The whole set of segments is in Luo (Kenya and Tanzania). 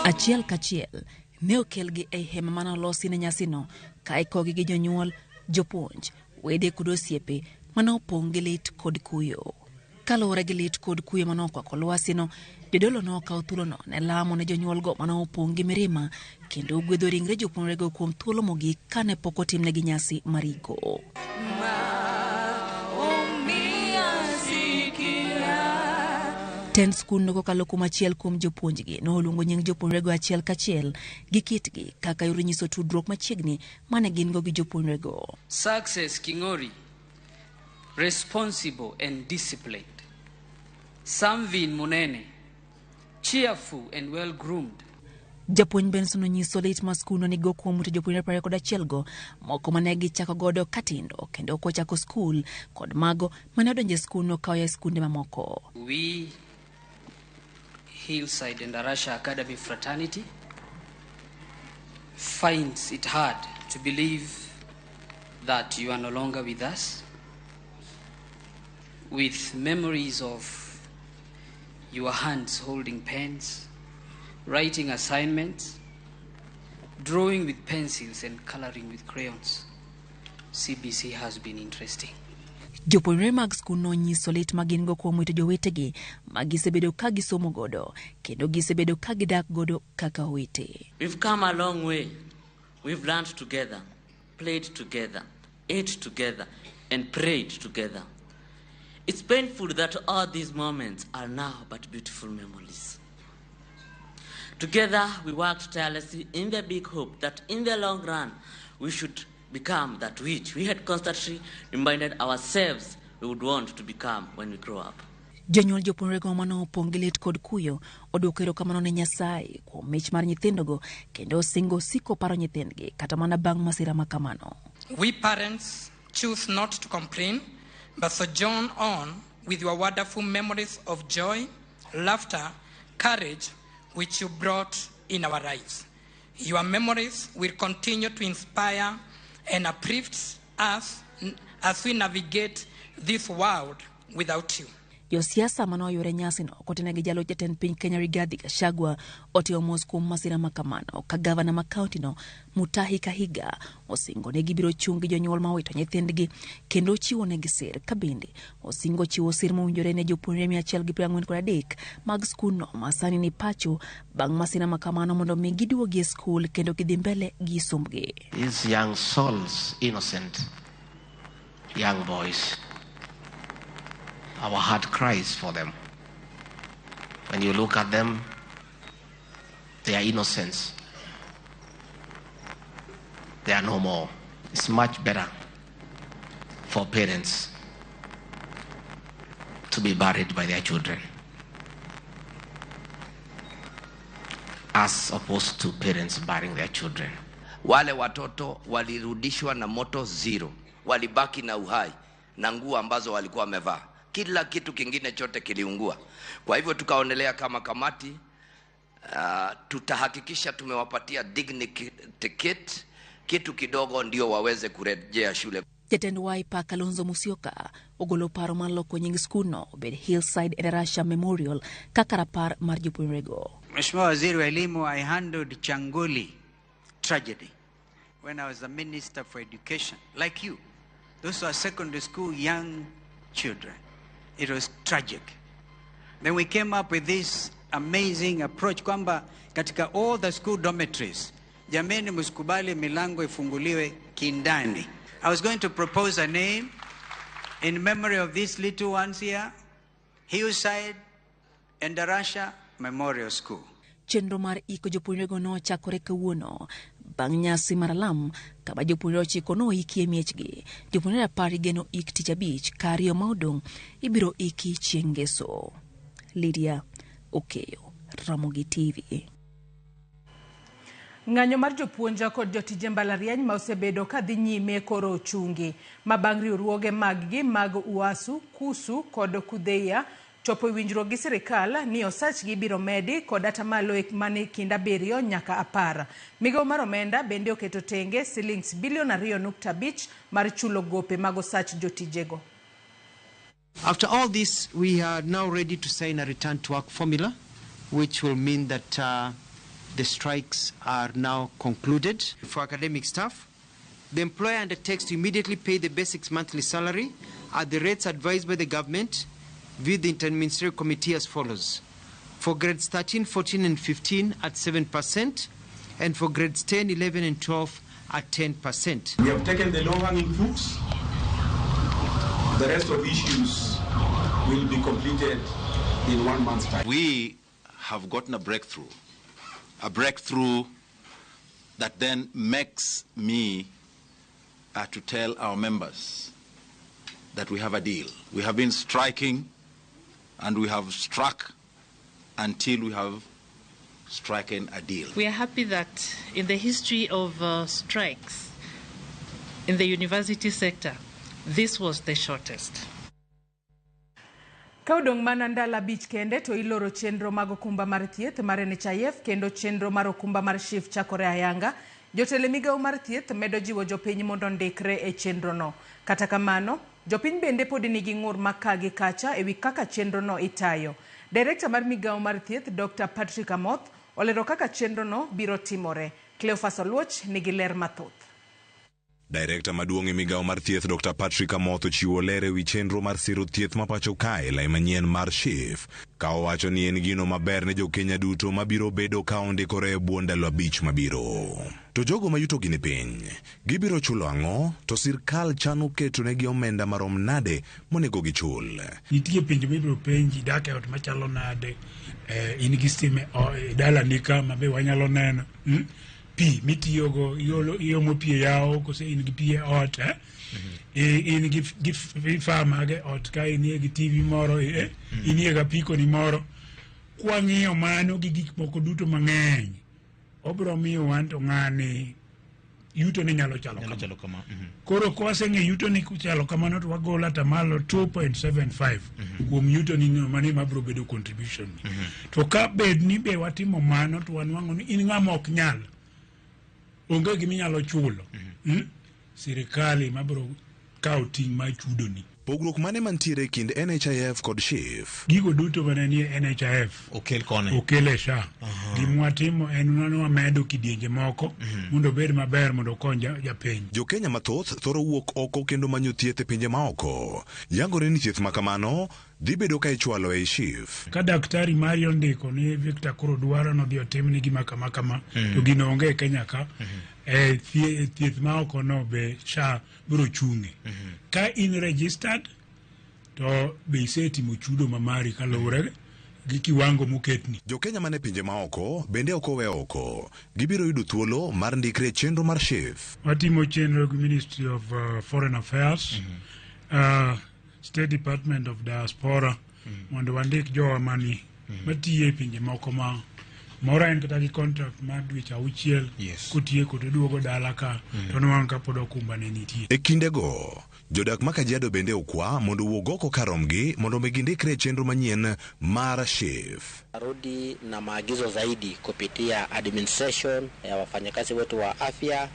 Achiel kachiel ne okelgi e hema mano losi ne nyasino ka ikogi gi jonyuol, jopuonj, wede kod osiepe mano opong' gi lit kod kuyo. Kaluwore gi lit kod kuyo mano okwako lwasino, jodolo nokawo thuolono ne lamo ne jonyuolgo mano opong' gi mirima kendo gwedho ringre jopuonjrego kuom thuolo mogik kane pok otimnegi nyasi mar iko. Tend skund kokalo kuom achiel kuom jopuonjgi noluongo nying jopuonjrego achiel kachiel gi kitgi kaka yor nyiso tudruok machiegni mane gin go gi jopuonjrego. Success Kingori, responsible and disciplined. Samvin Munene, cheerful and well-groomed. Japuonj Benson onyiso lit ma skundno nigo kuom wito jopuonjre 21 go moko mane gichako godo katindo kendo ok ochako skul kod mago mane odonjo e skundno ka oya skunde mamoko. We Hillside Endarasha Academy Fraternity finds it hard to believe that you are no longer with us, with memories of your hands holding pens, writing assignments, drawing with pencils and coloring with crayons. CBC has been interesting. Jopuonjre mag skundno nyiso lit ma gin go kuom wito jowetegi ma gisebedo ka gisomo godo kendo gisebedo ka gidak godo kaka owete. We've come a long way. We've learned together, played together, ate together, and prayed together. It's painful that all these moments are now but beautiful memories. Together, we worked tirelessly in the big hope that in the long run, we should become that which we had constantly reminded ourselves we would want to become when we grow up. Jonyuol jopuonjrego mano opong' gi lit kod kuyo odwoko erokamano ne Nyasaye kuom mich mar nyithindogo kendo singo siko paro nyithindgi kata mana bang' masira makamano. We parents choose not to complain, but sojourn on with your wonderful memories of joy, laughter, courage, which you brought in our lives. Your memories will continue to inspire and uplift us as we navigate this world without you. Josiasa mano yore nyasino kotene gi jalo jatend piny Kenya Rigathi Gachagua otimo mos kuom masira makamano ka gavana ma kaunti no Mutahi Kahiga osingo ne gibiro chung gi jonyuol ma wito nyithindgi kendo chiwo ne gi sir ka bende osingo chiwo sir mowinjore ne jopuonjre 143 mag skundno ma sani ni pacho bang' masira makamano mondo mi giduogi e skul kendo gidhi mbele gi sombgi. These young souls, innocent young boys, our heart cries for them. When you look at them, their innocence, they are no more. It's much better for parents to be buried by their children as opposed to parents burying their children. Wale watoto walirudishwa na moto zero, walibaki na uhai na nguo ambazo walikuwa wamevaa. Kila kitu kingine chote kiliungua. Kwa hivyo tukaonelea kama kamati tutahakikisha tumewapatia dignity ticket, kitu kidogo ndio waweze kurejea shule. Jatend Wiper Kalonzo Musyoka ogolo paro mar loko nying skundno obed Hillside Endarasha Memorial kaka rapar mar jopuonjrego. Mheshimiwa Waziri wa Elimu, I handled Changoli tragedy when I was the Minister for Education. Like you, those were secondary school young children. It was tragic. Then we came up with this amazing approach kwamba katika all the school dormitories, jameni msikubali milango ifunguliwe kindani. I was going to propose a name in memory of these little ones here, Hillside Endarasha Memorial School. Chenro mar iko jopuonjrego nochakore kawuono bang' nyasi mar alam kama jopuonjre 9 noiki e miechgi. Jopuonjre 10 geno ik tich abich ka 2 ma odong' ibiro iki chieng' ngeso. Lydia Okeyo, Ramogi TV. Ng'anyo mar jopuonja kod jotije mbalariany ma osebedo ka dhi nyime koro ochungi ma bang' riwruoge maggi mag UASU, KUSU kod KUDHEIA chopo winjruok gi sirikal ni osachgi biro medi kod atamalo mani kind 7 nyaka 10. Migawo mar omenda bende oketo tenge shillings bilion 2.5 mar chulo gope mag osach jotijego. After all this, we are now ready to sign a return to work formula, which will mean that the strikes are now concluded. For academic staff, the employer undertakes to immediately pay the basic monthly salary at the rates advised by the government with the Interministerial Committee as follows. For grades 13, 14 and 15 at 7%, and for grades 10, 11 and 12 at 10%. We have taken the low-hanging fruits. The rest of issues will be completed in 1 month's time. We have gotten a breakthrough that then makes me to tell our members that we have a deal. We have been striking and we have struck until we have striken a deal. We are happy that in the history of strikes in the university sector, this was the shortest. Kaudong manandala beach kende to iloro chenro mago kumba mar thieth mar NHIF kendo chenro mar okumba mar SHIF chakore ayanga. Jotelo migao mar thieth medo jiwo jopiny mondo ndikre e chenro no. Kata kamano, jopiny bende pod nigi ng'ur makagi kacha ewi kaka chenro no itayo. Director mar migao mar thieth Dr. Patrick Amoth olero kaka chenro no biro timore. Cleophas Oluoch nigi ler mathoth. Director maduong' e migao mar thieth Dr. Patrick Amoth ochiwo ler ewi chenro mar siro thieth mapacho kae lai manyien mar SHIF, ka owacho ni en gino maber ne jo-Kenya duto mabiro bedo ka ondikore e bwo ndalo 5 mabiro. To jogo mayutogi ni piny, gibiro chulo ang'o? To sirkal chano keto negi omenda marom nade monego gichul? Nitie pinje mibiro penji dak e ot machalo nade, in gi stima dala nika mabe wanyalo neno. Pi mitiyogo iomo pi yawo kose in gi pi e ot, in gi fama ge ot ka in gi TV moro, in ga piko ni moro. Kwang'iyo mano gi gik moko duto mang'eny, obro miyo wan to ng'ani yuto ni nyalo chalo kama. Koro kwaseng'e yuto ni kuchalo kamano to wagolo atamalo 2.75 kuom yuto ni mani mabro bedo contribution ni. To ka bed ni be watimo mano to wanwang'o ni in ng'ama ok nyal, onge giminyalo chulo, sirikali mabro kawo ting' ma chudo ni. Pogruok mane mantiere kind NHIF kod SHIF? Gigo duto manenie NHIF okel e SHA. Gimwatimo en nano wamedo kidienje moko mondo bed maber mondo kony japiny. Jo-Kenya mathoth thoro wuok oko kendo manyo thieth e pinje maoko. Yangore ni thieth makamano dhi bedo ka ichwalo e SHIF. Ka daktari mari ondiko ni Victor koro dwaro no dhi otim ni gima kama to gino onge e Kenya ka, thieth maoko no be SHA biro chung'e. Ka in registered to be isetimo chudo mamari kaluwore gi kiwango moketni. Jo-Kenya mane pinje maoko bende ok owe oko. Gibiro yudo thuolo mar ndikre chenro mar SHIF. Watimo chenro gi Ministry of Foreign Affairs, State Department of Diaspora, mondo wandik jowa mani matiye pinje moko ma moro en kata gi contract mar dweche 6 kotieko to duogo dala ka to nwang' ka pod okumba ne nitie. E kindego, jodak ma Kajiado bende okwa mondo wuog oko karomgi mondo gindikre chenro manyien mar SHIF. Rudi na maagizo zaidi kupitia administration ya wafanyakazi wetu wa afya,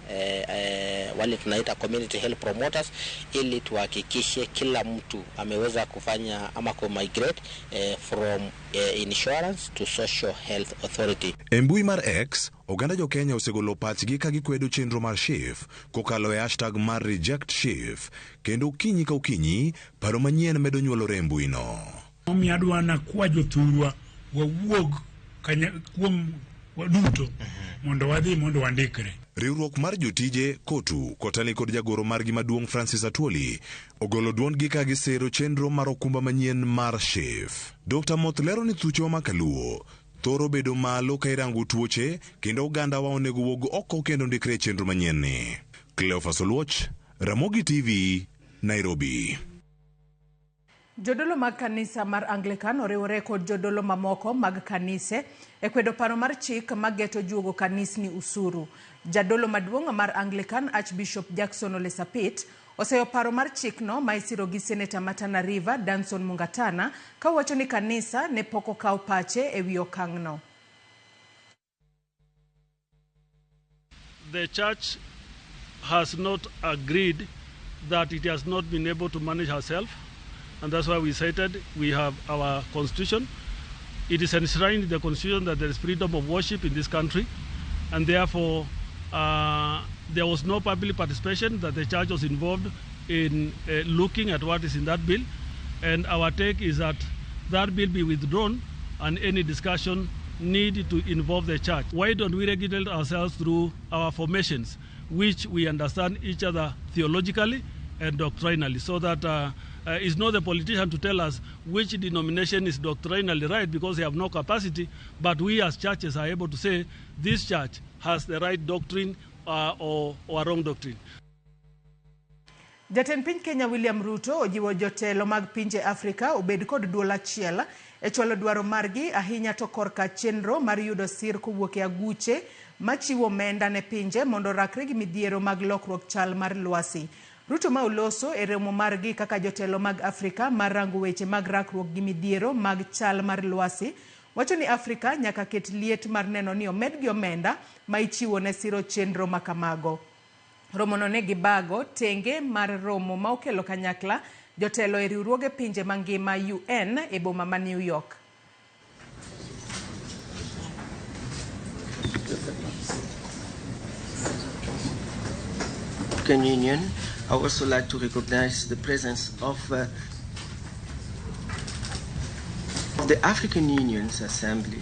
wale tunaita community health promoters, ili tuhakikishe kila mtu ameweza kufanya ama migrate from insurance to social health authority. E mbui mar X, oganda jo-Kenya osegolo pachgi ka gikwedo chenro mar SHIF kokalo e hashtag mar reject SHIF, kendo okinyi ka okinyi paro manyien medo nyuolore e mbui no. Omi adwana kwa jothurwa wawuog kuom waduto mondo wadhi mondo wandikre. Riwruok mar jotije Kotu kotani kod jagoro margi maduong' Francis Atwoli ogolo duondgi ka gisero chenro mar okumba manyien mar SHIF. Dr. Moth lero ni thuche wa makaluo thoro bedo malo ka irango tuoche kendo oganda wa onego wuog oko kendo ndikre chenro manyien ni. Cleophas Oluoch, Ramogi TV, Nairobi. Jodolo mag kanisa mar Anglican oriwore kod jodolo mamoko mag kanise e kwedo paro mar chik mageto juogo kanisni usuru. Jadolo maduong' mar Anglican Archbishop Jackson Ole Sapit oseyo paro mar chik no ma isiro gi Senator Matana River Danson Mungatana ka wacho ni kanisa ne poko kaw pache e wi okang' no. The church has not agreed that it has not been able to manage herself, and that's why we cited we have our constitution it is enshrined in the Constitution that there is freedom of worship in this country, and therefore there was no public participation, that the church was involved in looking at what is in that bill. And our take is that that bill be withdrawn and any discussion need to involve the church. Why don't we regulate ourselves through our formations, which we understand each other theologically and doctrinally, so that it's not the politician to tell us which denomination is doctrinally right because they have no capacity, but we as churches are able to say this church has the right doctrine or wrong doctrine. Jatend piny Kenya William Ruto ojiwo jotelo mag pinje Afrika obed kod duol achiel e chwalo dwaro margi ahinya to korka chenro mar yudo sir kowuok e aguche machiwo omenda ne pinje mondo rakre gi midhiero mag lokruok chal mar lwasi. Ruto ma oloso e romo margi kaka jotelo mag Afrika mar rango weche mag rakruok gi midhiero mag chal mar lwasi wacho ni Afrika nyaka ket liet mar neno ni omed gi omenda ma ichiwo ne siro chenro makamago. Romo no ne gibago tenge mar romo ma okelo kanyakla jotelo e riwruoge pinje mangima UN e boma ma New York. African Union, I would also like to recognize the presence of the African Union's Assembly.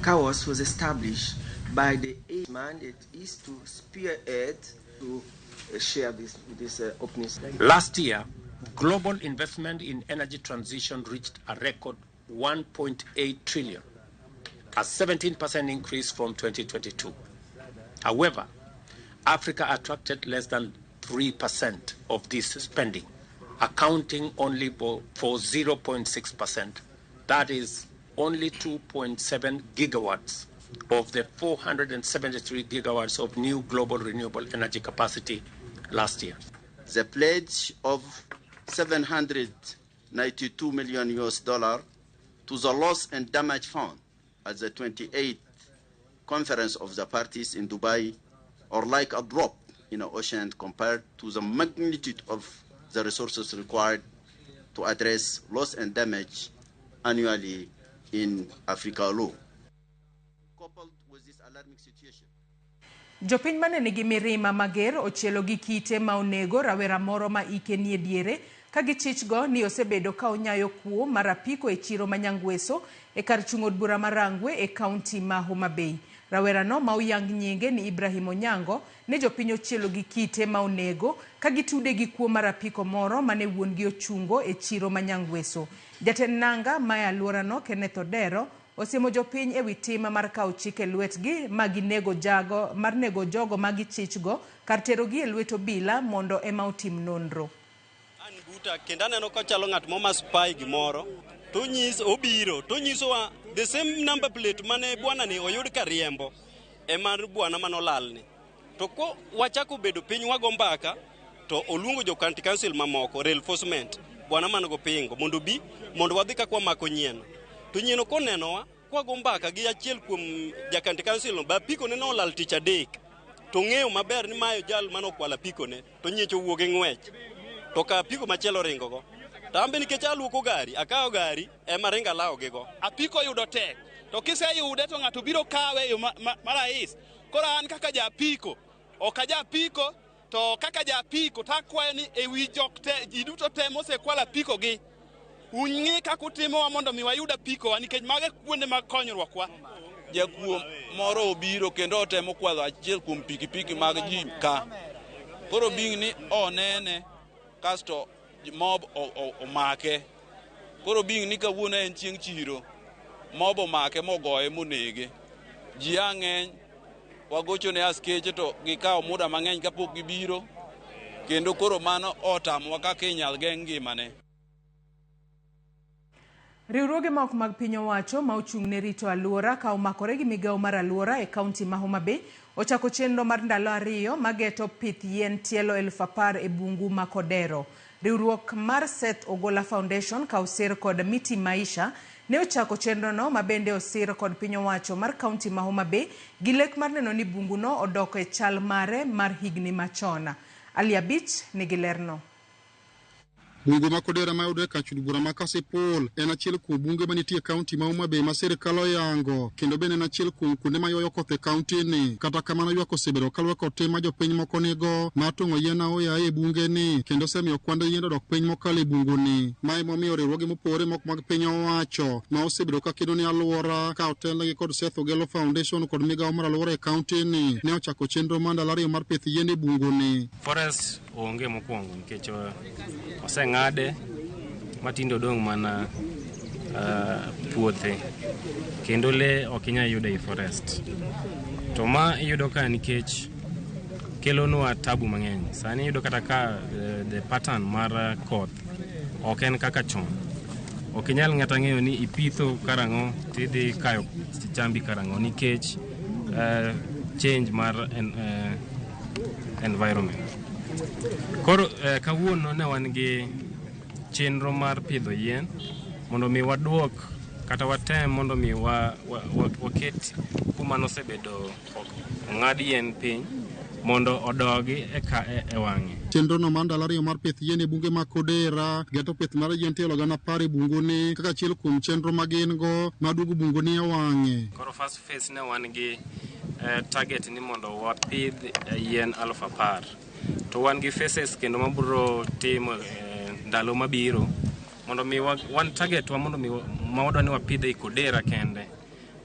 CAOS was established by the mandate is to spearhead to share this opening. Last year, global investment in energy transition reached a record 1.8 trillion, a 17% increase from 2022. However, Africa attracted less than 3% of this spending, accounting only for 0.6%. That is only 2.7 gigawatts of the 473 gigawatts of new global renewable energy capacity last year. The pledge of $792 million to the Loss and Damage Fund at the 28th Conference of the Parties in Dubai are like a drop in the ocean compared to the magnitude of the resources required to address loss and damage annually in Africa alone. Coupled with this alarming situation, Jopiny mane nigi mirima mager ochielo gi kite ma onego rawera moro ma ike nie diere ka gichichgo ni osebedo ka onyayo kuo marapiko e chiro manyangweso e kar chung'od bura marangwe e kaunti ma Homa Bay. Rawera no ma oyang nyinge ni Ibrahim Onyango ne jopiny ochielo gi kite ma onego ka gitude gi kuo marapiko moro mane wuon gi ochungo e chiro manyangweso. Jatend nanga ma alwora no Kenneth Odero osiemo jopiny e wi tim mar kawo chike lwetgi nego jogo ma gichichgo kar terogi e lwet obila mondo ema otim nonro. An buta kendo aneno ka chalo ng'at mo spy gimoro to obiro to nyisowa the same number plate mane bwana ni oyud ka riembo e mar bwana manolalni. To ko wachako bedo piny wago mbaka to oluongo jo county council mamoko reinforcement bwana manago pingo mondo bi mondo wadhi ka kwa mako nyieno. To nyieno konenowa kwa gombaka gi achiel kuom jakanti council no ba piko ne no lal tich adek to ng'eyo maber ni mayo jal mano kwala piko ne to nyiecho wuoge ng'wech to ka piko machielo ringo go tambe nikech aluoko gari akawo gari ema ringa lawo gi go apiko yudo tek to kiseyude to ng'ato biro kawe yo marais koro an kaka japiko ok ajapiko to kaka japiko takwayo ni ewi jok te ji duto te mosekwala piko gi ungi kakutimo mondo mi wayuda piko nikech mage kuonde mag konyruok wa. Jakuo moro obiro kendo otemo kwalo achiel kuom pikipiki mag ji ka. Koro bing ni onene kasto mob omake. Koro bing ni kawuono en chieng' chiro. Mob omake mogoye monege. Ji ang'eny wagocho ne askeche to gikawo muda mang'eny kapok gibiro. Kendo koro mano otamowa kaka inyal geng' ngimane. Riwruoge ma ok mag piny owacho ma ochung' ne rito alwora ka omakore gi migawo mar alwora e kaunti ma Homa Bay ochako chenro mar ndalo 2 mageto pith yien tielo 10,000 e bungu ma Kodero. Riwruok mar Seth Ogola Foundation ka osir kod Miti Maisha ne ochako chenro no mabende osir kod piny owacho mar kaunti ma Homa Bay gi lek mar neno ni bungu no odoko e chal mare mar higni machona. Ali Abich nigi lerno. Bungu ma Kodera ma yudo ka chud bura ma Kasipul en achiel kuom bunge manitie kaunti ma Homa Bay ma sirkal oyango kendo bende en achiel kuom kuonde ma yoyo koth e kaunti ni. Kata kamano ywak osebedo kaluwore kod tim ma jopiny moko nigo mar tong'o yien aoya e bunge ni kendo osemiyo kwand yiende dok piny mokalo e bungu ni. Ma emomiyo riwruoge mopogore moko mag piny owacho ma osebedo ka kedo ni alwora ka otelnegi kod Seth Ogelo Foundation kod migawo mar alwora e kaunti ni ne ochako chenro mar ndalo ariyo mar pith yien e bungu ni. Forest onge mokwongo nikech oseng'ade matindo dong' mana puothe kendo le ok inyal yudo e forest. To ma iyudo ka nikech kelonwa tabu mang'eny. Sani iyudo kata ka the pattern mar koth ok en kaka chon. Ok inyal ng'ata ng'eyo ni ipitho karang'o tidhi kayo chambi karang'o nikech change mar environment. Koro kawuono ne wan gi chenro mar pidho yien mondo mi waduok kata watem mondo mi waket kuma nosebedo ong'ad yien piny mondo odogi e wang'e. Chenro no mar ndalo ariyo mar pith yien e bunge ma Kodera geto pith mar yien tielo gana 10 e bungu ni kaka achiel kuom chenro ma gin go maduogo bungu ni e wang'e. Koro first phase ne wan gi target ni mondo wapidh yien 10,000 to wan gi phases kendo mabiro timo ndalo mabiro mondo mi wan target wa mondo mi mawadwa ni wapidh e Kodera kende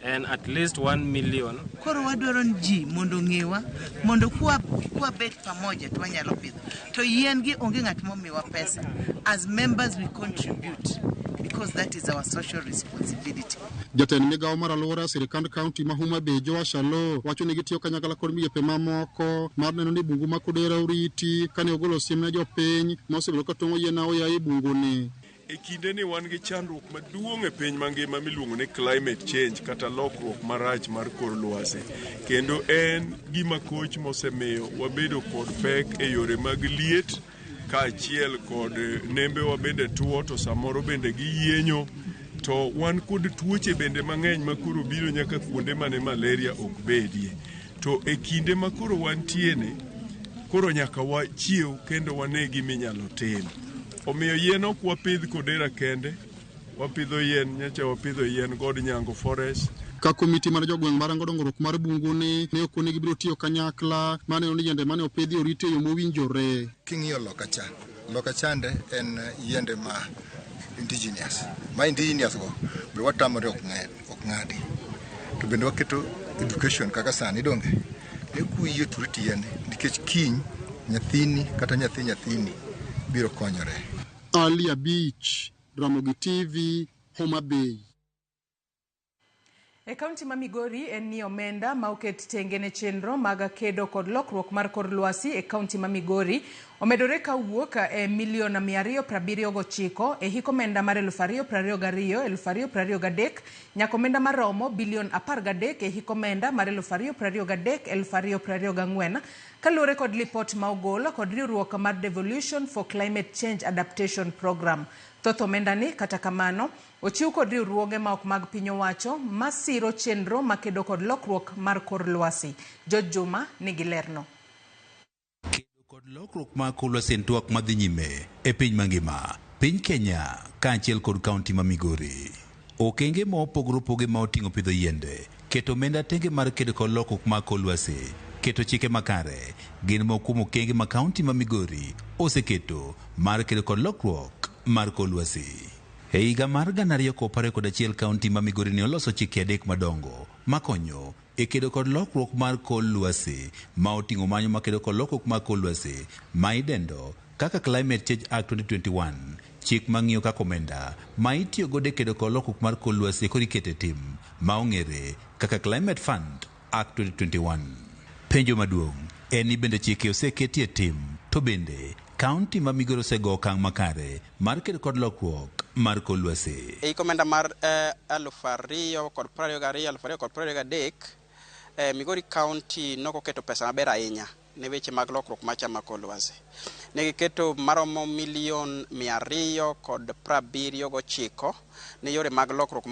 and at least 1 million. Koro wadwaro ji mondo ng'ewa mondo kwa bet pamoja to wanyalo pidho to yien gi onge ng'at momiwa pesa. As members we contribute because that is our social responsibility. Jatend migawo mar alwora sirkand kaunti ma Homa Bay Joash Alo wacho ni gitiyo kanyakla kod migepe mamoko mar neno ni bungu ma Kodera oriti kane ogolo siem ne jopiny ma osebedo ka tong'o yien aoya e bungu ni. E kinde ni wan gi chandruok maduong' e piny mangima miluongo ni climate change kata lokruok marach mar kor lwasi kendo en gima koch mosemiyo wabedo kod pek e yore mag liet kaachiel kod nembewa bende tuo to samoro bende giyienyo to wan kod tuoche bende mang'eny makoro biro nyaka kuonde mane malaria ok bedie to e kinde makoro wantiene koro nyaka wachiew kendo wane giminyalo tim. Omiyo yien ok wapidh Kodera kende, wapidho yien nyacha wapidho yien god nyango forest. Ka komiti mar jogweng' marango dongruok mar bungu ni ne okone gibiro tiyo kanyakla mane oni yiende mane opidhi orite yo mowinjore. King'iyo loka chande en yiende ma indigenous. Ma indigenous go be watamore ok ng'adi. To bende waketo education kaka sani donge. Ne kuyie turiti yien nikech kiny nyathini kata nyathini biro konyore. Alia Beach, Ramogi TV, Homa Bay. E kaunti ma Migori en ni omenda ma oket tenge ne chenro mag kedo kod lokruok mar kor lwasi e kaunti ma Migori omedore ka wuok e milion 279 e hik omenda mar 2022-2023 nyaka omenda maromo bilion 13 e hik omenda mar 2023-2024 kaluwore kod lipot ma ogol kod riwruok mar Devolution for Climate Change Adaptation Program. Thoth omenda ni kata kamano ochiw kod riwruoge ma ok mag piny owacho masiro chenro makedo kod lokruok mar kor lwasi. George Juma nigi lerno. Kedo kod lokruok mar kor lwasi en twak madhi nyime e piny mangima, piny Kenya kaachiel kod kaunti ma Migori. Okenge ma opogore opoge ma oting'o pidho yiende, keto omenda tenge mar kedo kod lokruok mar kor lwasi, keto chike makare gin moko kuom okenge ma kaunti ma Migori oseketo mar kedo kod lokruok mar kor lwasi. E higa mar 2021 kaunti ma Migori ne oloso chike 3 madongo makonyo e kedo kod lokruok mar kor lwasi ma oting'o manyo makedo kod lokruok mar kor lwasi ma idendo kaka Climate Change Act 2021, chik mang'iyo kaka omenda ma itiyo godo e kedo kod lokruok mar kor lwasi kod ikete tim ma ong'ere kaka Climate Fund Act 2021. Penjo maduong' en ni bende chike oseketie tim to bende kaunti ma Migori osego okang' makare mar kedo kod lokruok mar kor lwasi. E komenda mar 2022-2023 Migori County nokoketo pesa maber ahinya ne weche mag lokruok mar chama kor lwasi. Ne giketo maromo milion 279 ne yore mag lokruok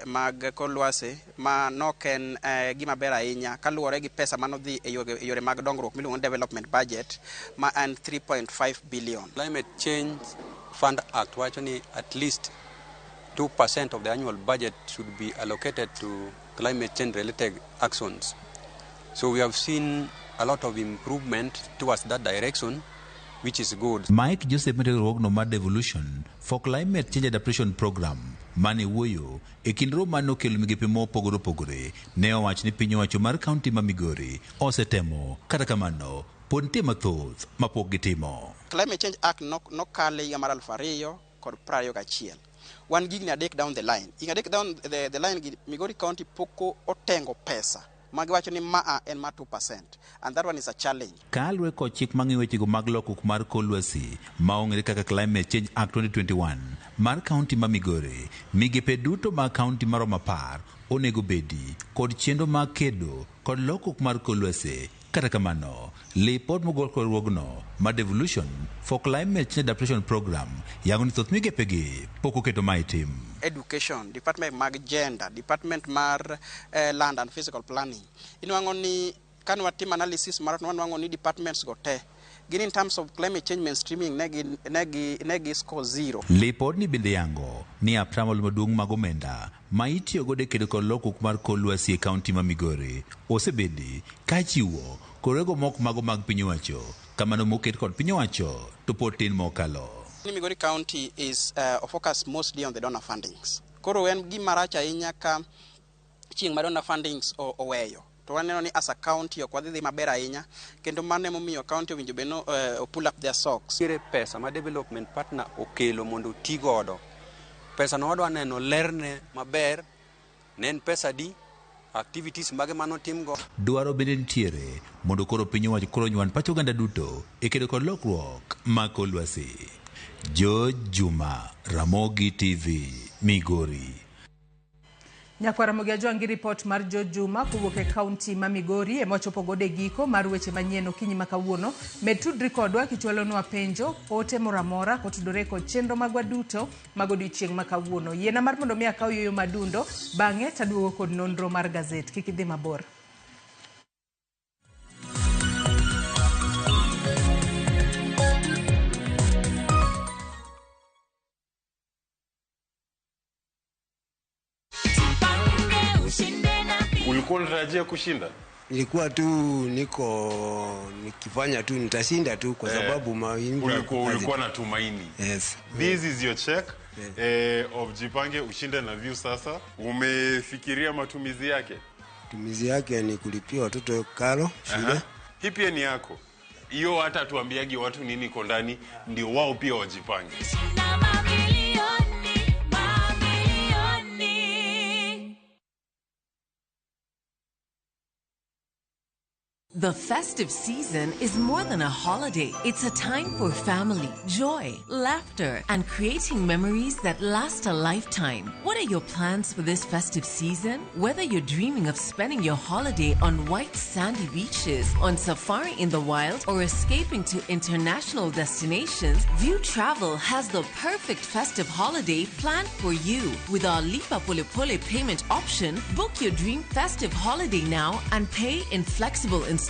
mag kor lwasi ma noken gima ber ahinya kaluwore gi pesa manodhi e yore mag dongruok miluongo development budget ma en 3.5 billion. Climate change Fund Act, actually at least 2% of the annual budget should be allocated to climate change related actions. So we have seen a lot of improvement towards that direction, which is good. Mike Joseph Meteorogno Mad Evolution for Climate Change Adaptation Program Mane Wuoyo Ekindro Mano Kelo Migepe Mopogore Opogore ne owach ni piny owacho mar kaunti ma Migori osetemo kata kamano pod nitie mathoth mapok gitimo. Climate Change Act no kale higa mar 2021. Wan gigni adek down the line. Adek down the line Migori County poko otengo pesa. Magiwacho ni maa en ma 2%, and that one is a challenge. Kalwe ko chik mangi weche go mag lokruok mar kor lwasi maong'ere kaka Climate Change Act 2021 mar kaunti ma Migori, migepe duto mag kaunti maromo 10 onego bedi kod chenro mag kedo kod lokruok mar kor lwasi. Kata kamano, lipot mogol kod ruogno ma Devolution for Climate Change Adaptation Program yango ni thoth migepegi pok oketo ma itim. Education, Department mag Gender, Department mar Land and Physical Planning. Inwango ni kan watim analysis mar nwango ni departments go te. Gin in terms of climate change mainstreaming negi score 0. Lipot ni bende yango ni aptamal maduong' mag omenda ma itiyo godo e kedo kod lokruok mar kor lwasi e kaunti ma Migori osebedi ka chiwo korego mok mago mag piny owacho kamano moket kod piny owacho to pod tin mokalo. Migori County is focused mostly on the donor fundings. Koro en gima rach ahinya ka chieng' ma donor fundings oweyo. To waneno ni as a county ok wadhi maber ahinya kendo mane momiyo county owinjo beno pull up their socks. Pesa ma development partner okelo mondo ti godo. Pesa no wadwa neno lerne maber, nen pesa di activities mage mano tim go. Dwaro bende nitiere mondo koro piny owacho koro nywan pacho ganda duto e kedo kod lokruok mag kor lwasi. Juma, Ramogi TV, Migori. Nyakwara Ramogi ajoangi report mar Juma kowuok e kaunti ma Migori emochopo gode giko mar weche manyien okinyi ma kawuono. Med tudri kodwa kichwalonwa penjo ote moramora kotudore kod chenro magwa duto mag odiochieng' ma kawuono. Yiena mar mondo mi akaw yoyo madundo bang'e taduogo kod nonro mar gazet. Kik idhi mabor. Ulikuwa unatarajia kushinda? Nilikuwa tu nikifanya tu nitashinda tu kwa sababu ulikuwa na tumaini. Yes. This is your check of Jipange ushinde na view sasa. Umefikiria matumizi yake? Matumizi yake ni kulipia watoto karo shule. Hii pia ni yako. Hiyo hata tuambiagi watu nini iko ndani ndio wao pia wajipange. The festive season is more than a holiday. It's a time for family, joy, laughter, and creating memories that last a lifetime. What are your plans for this festive season? Whether you're dreaming of spending your holiday on white sandy beaches, on safari in the wild, or escaping to international destinations, View Travel has the perfect festive holiday planned for you. With our Lipa Pole Pole payment option, book your dream festive holiday now and pay in flexible installments.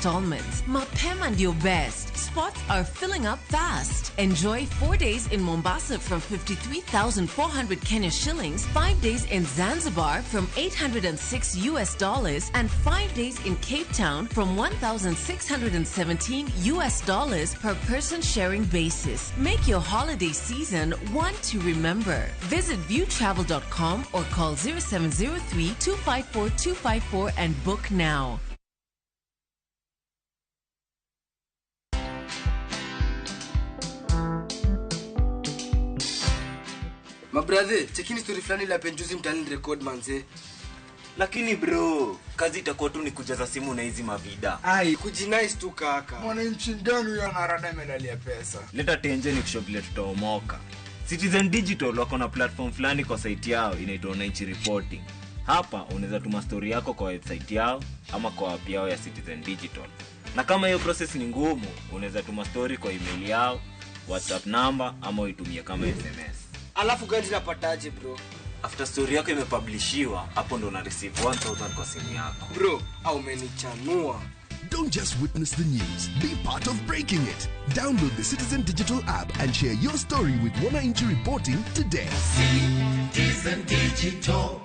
Mapema ndio best. Spots are filling up fast. Enjoy 4 days in Mombasa from 53,400 Kenya shillings, 5 days in Zanzibar from $806 and 5 days in Cape Town from $1,617 per person sharing basis. Make your holiday season one to remember. Visit viewtravel.com or call 0703-254-254 and book now. Mabrother, chekini story fulani la penjuzi mtani record manze. Lakini bro, kazi itakuwa tu ni kujaza simu na hizi mavida. Ai, kujinice tu kaka. Mwananchi ndani huyo anarada medalia pesa. Leta tenje ni kushovilia tutaomoka. Citizen Digital wako na platform fulani kwa site yao inaitwa Wananchi Reporting. Hapa unaweza tuma story yako kwa website yao ama kwa app yao ya Citizen Digital. Na kama hiyo process ni ngumu, unaweza tuma story kwa email yao, WhatsApp number ama uitumie kama SMS. Alafu gani napataje bro? After story yako imepublishiwa, hapo ndo una receive 1000 kwa simu yako. Bro, au umenichanua. Don't just witness the news. Be part of breaking it. Download the Citizen Digital app and share your story with Wananchi Reporting today. Citizen Digital.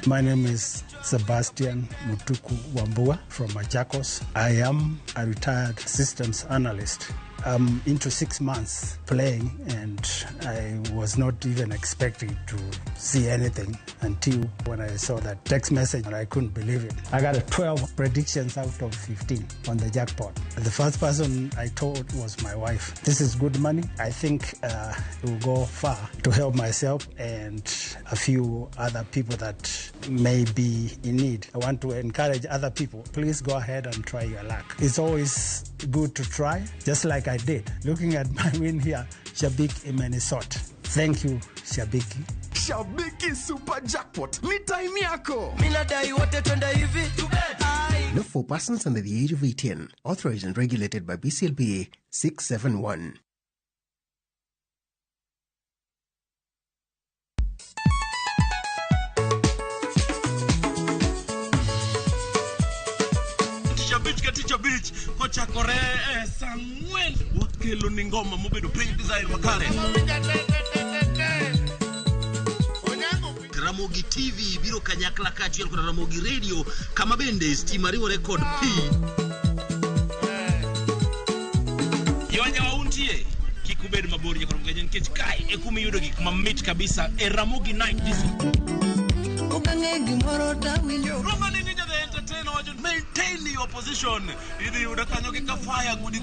My name is Sebastian Mutuku Wambua from Machakos. I am a retired systems analyst. I'm into 6 months playing, and I was not even expecting to see anything until when I saw that text message, and I couldn't believe it. I got 12 predictions out of 15 on the jackpot. The first person I told was my wife. This is good money. I think it will go far to help myself and a few other people that may be in need. I want to encourage other people. Please go ahead and try your luck. It's always good to try, just like I did. Looking at my win here, Shabiki in Minnesota. Thank you, Shabiki. Shabiki Super Jackpot. Ni time yako. Not for persons under the age of 18. Authorized and regulated by BCLBA 671. Teacher Beach, kocha kore sangwen wakelo ningoma mobedo pay design makare. Ramogi TV biro kanyakla kachiel kod Ramogi Radio kama bende stima riwo record P. Yonya wauntie kikubed mabor nyakoro mgajen kech kai ekumi yudo gik mamit kabisa Ramogi Night Disco. Maintain your position. Idi udakanyo kika fire gudi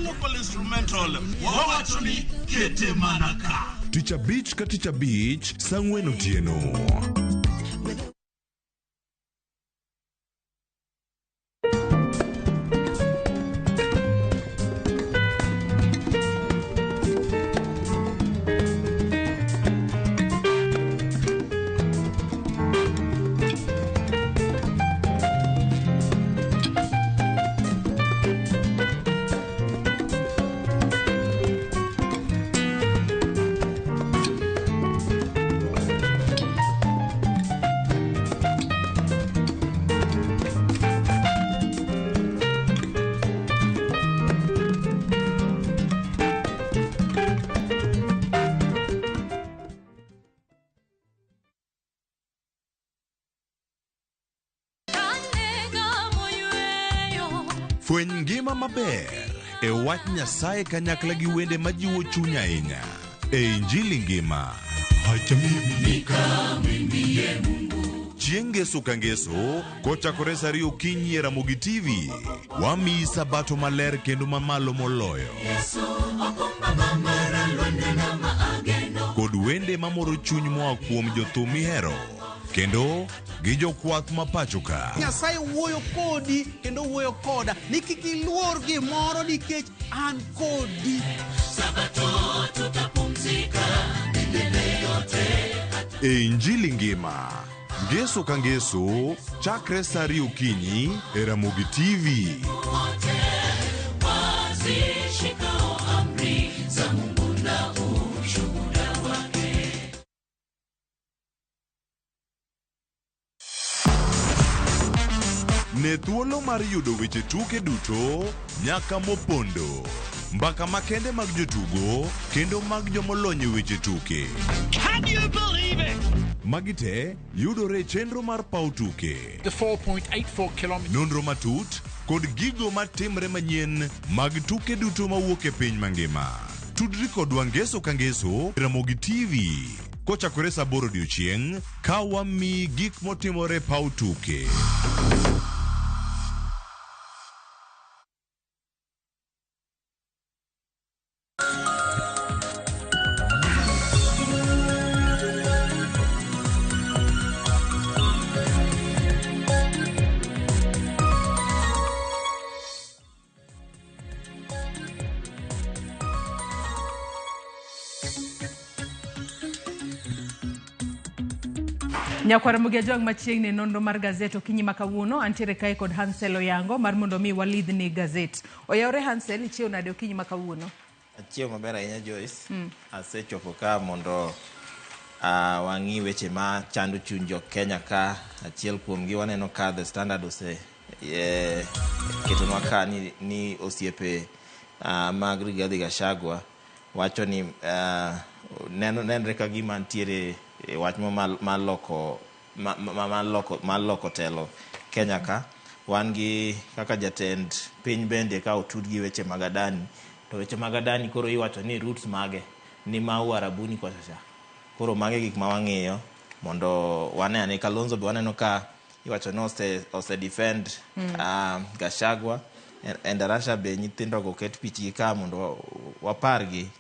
local instrumental wawachuni kete manaka. Teacher Beach ka Teacher Beach sangwen otieno. Fweny ngima maber e wach Nyasaye kanyakla gi wende majiwo chuny ahinya e Injili ngima. Chieng' ngeso ka ngeso kochakore saa 2 okinyi e Ramogi TV wamiyi sabato maler kendo mamalo moloyo kod wende mamoro chuny moa kuom jothum mihero kendo gi jokwath mapacho ka. Nyasaye wuoyo kodi kendo wuoyo koda ni kik iluor gimoro nikech an kodi. Sabato tutapumzika milele yote. E Injili ngima ngeso ka ngeso chakre saa 2 okinyi e Ramogi TV. Wazishikao amri za Mungu na ushuhuda wake. Ne thuolo mar yudo weche tuke duto nyaka mopondo. Mbaka makende mag jotugo kendo mag jomolony weche tuke. Can you believe it? Magite yudore chenro mar pau tuke. The 4.84 kilometers. Nonro matut kod gigo matimre manyien mag tuke duto mawuok e piny mangima. Tudri kodwa ngeso ka ngeso Ramogi TV. Kochakore saa 8 odiechieng' ka wami gik motimore pau tuke. Nyakwara mugia jog machiegni nonro mar gazet okinyi makawuono antiere kae kod Hansel Oyango mar mondo mi walidhni gazet. Oyawre Hansel ichiew nade okinyi makawuono? Achiew maber ahinya Joyce. Asechopo ka mondo wang'i weche ma chando chuny jo Kenya ka. Achiel kuom gi waneno ka The Standard ose ketonwa ka ni osiepe mag Rigathi Gachagua wacho ni nenre ka gima ntiere wach maloko telo Kenya ka. Wan gi kaka jatend piny bende ka otud gi weche mag adani, to weche mag adani koro iwacho ni roots mage ni mau Arabuni kwa sasa. Koro mage gik ma wang'iyo mondo wane Kalonzo be waneno ka iwacho no ose defend Gachagua. Endarasha be nyithindo go ket pichgi ka mondo wapargi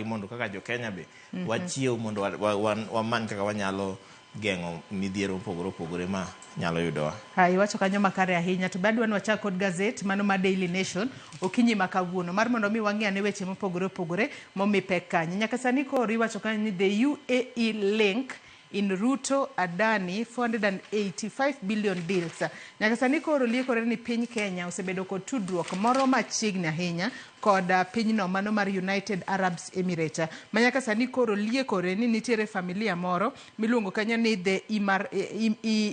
mondo kaka jo Kenya be wachiew mondo waman kaka wanyalo geng'o midhiero opogore ma nyalo yudowa. Iwacho kanyo makare ahinya. To bado wachako kod gazet mano ma Daily Nation okinyi makawuono mar mondo mi wang'e ane weche mopogore momi pek kanyo. Nyaka sani koro iwacho kanyo ni the UAE link in Ruto Adani 485 billion deals. Nyaka sani koro liekore ni piny Kenya osebedo kod tudruok moro machiegni ahinya kod pinyno mano mar United Arab Emirates. Manyaka sani koro liekore ni nitiere familia moro miluongo kanyo ni the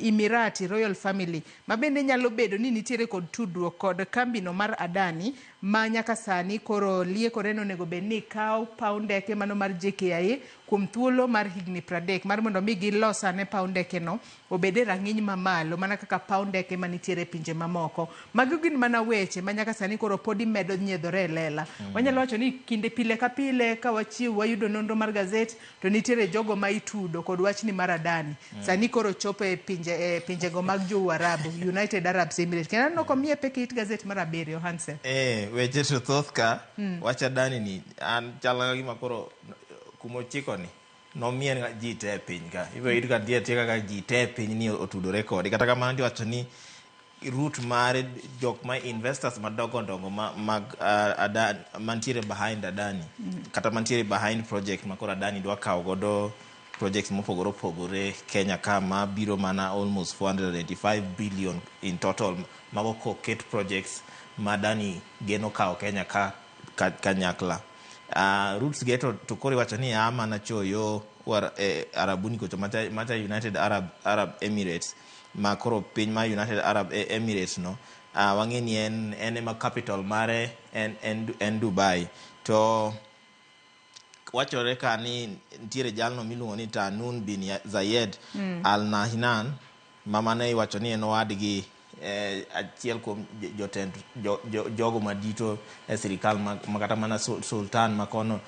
Emirati Royal Family mabende nyalo bedo ni nitiere kod tudruok kod kambino mar Adani. Manyaka sani koro liekore no nego bed ni kaw paundeke mano mar JKIA kuom thuolo mar higni 30 mar mondo mi gilosane paundeke no obede rang'iny mamalo mana kaka paundeke manitiere pinje mamoko. Magi gin mana weche manyaka sani koro podi medo nyiedhore lela. Wanyalo wacho ni kinde pile ka pile ka wachiw wayudo nonro mar gazet to nitiere jogo ma itudo kod wachni mar Adani. Sani koro chopo e pinje go mag jo Arabu, United Arab Emirates. Kena no komie peke it gazet mar Aberio Hansen. Weche to thoth ka wacha Adani ni an chala gima koro kumo chiko ni nomien ji te piny ka. Ibo yud ka tie kaka ji te piny ni otudore kode. Kata kamano ndi wacho ni root mare jok ma investors madongo mag Adani mantiere behind Adani kata mantiere behind project makoro Adani dwa kawo godo projects mopogore Kenya ka ma biro mana almost 485 billion in total mago koket projects ma Adani geno kawo Kenya ka kanyakla. Roots geto to kori wacho ni ama na choyo Arabuni kocho mata United Arab Emirates ma koro piny ma United Arab Emirates no wang'e ni en ma capital mare en Dubai. To wachore ka ni ntiere jalno miluongo ni Tanun bin Zayed Al Nahyan mamane iwacho ni en owadgi achiel kuom jotend jogo madito e sirikal makata mana sultan makono